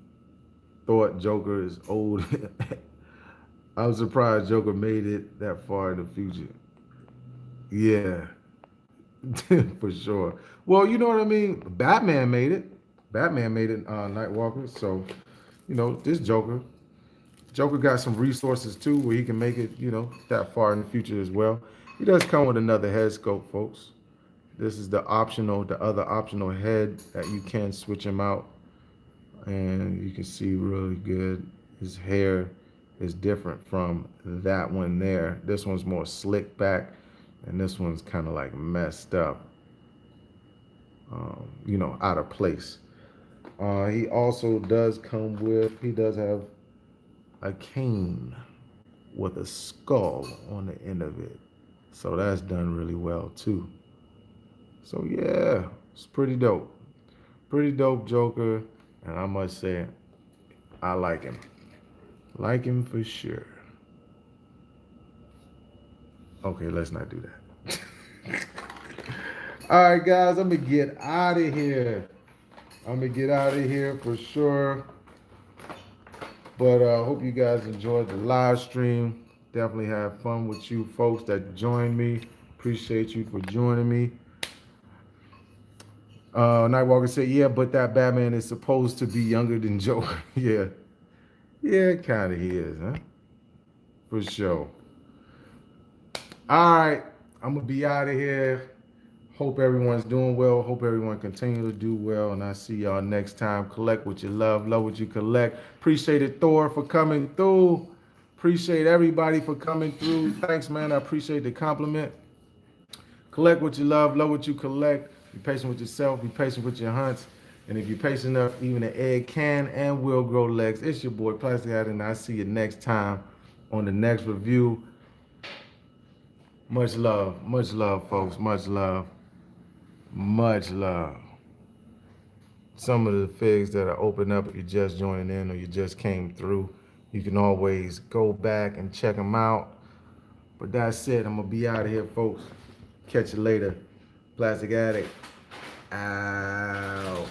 thought Joker is old. I'm surprised Joker made it that far in the future. Yeah, for sure. Well, you know what I mean? Batman made it. Batman made it, Nightwalker. So, this Joker got some resources too where he can make it, that far in the future as well. He does come with another head scope, folks. This is the other optional head that you can switch him out. And you can see really good. His hair is different from that one there. This one's more slick back, and this one's kind of like messed up, out of place. He also does come with, he does have a cane with a skull on the end of it. So that's done really well too. So yeah, it's pretty dope. Pretty dope Joker. And I must say, I like him. Like him for sure. Okay, let's not do that. All right, guys, I'm gonna get out of here. I'm gonna get out of here for sure. But I hope you guys enjoyed the live stream. Definitely have fun with you folks that joined me. Appreciate you for joining me. Nightwalker said, yeah, but that Batman is supposed to be younger than Joker. Yeah. Yeah, kind of he is, huh? For sure. All right. I'm going to be out of here. Hope everyone's doing well. Hope everyone continue to do well. And I see y'all next time. Collect what you love what you collect. Appreciate it, Thor, for coming through. Appreciate everybody for coming through. Thanks, man. I appreciate the compliment. Collect what you love what you collect. Be patient with yourself. Be patient with your hunts. And if you're patient enough, even an egg can and will grow legs. It's your boy, Plastic Hat, and I see you next time on the next review. Much love, folks. Much love. Much love. Some of the figs that are open up if you're just joining in or you just came through, you can always go back and check them out. But that's it. I'm going to be out of here, folks. Catch you later. Plastic Addict. Out.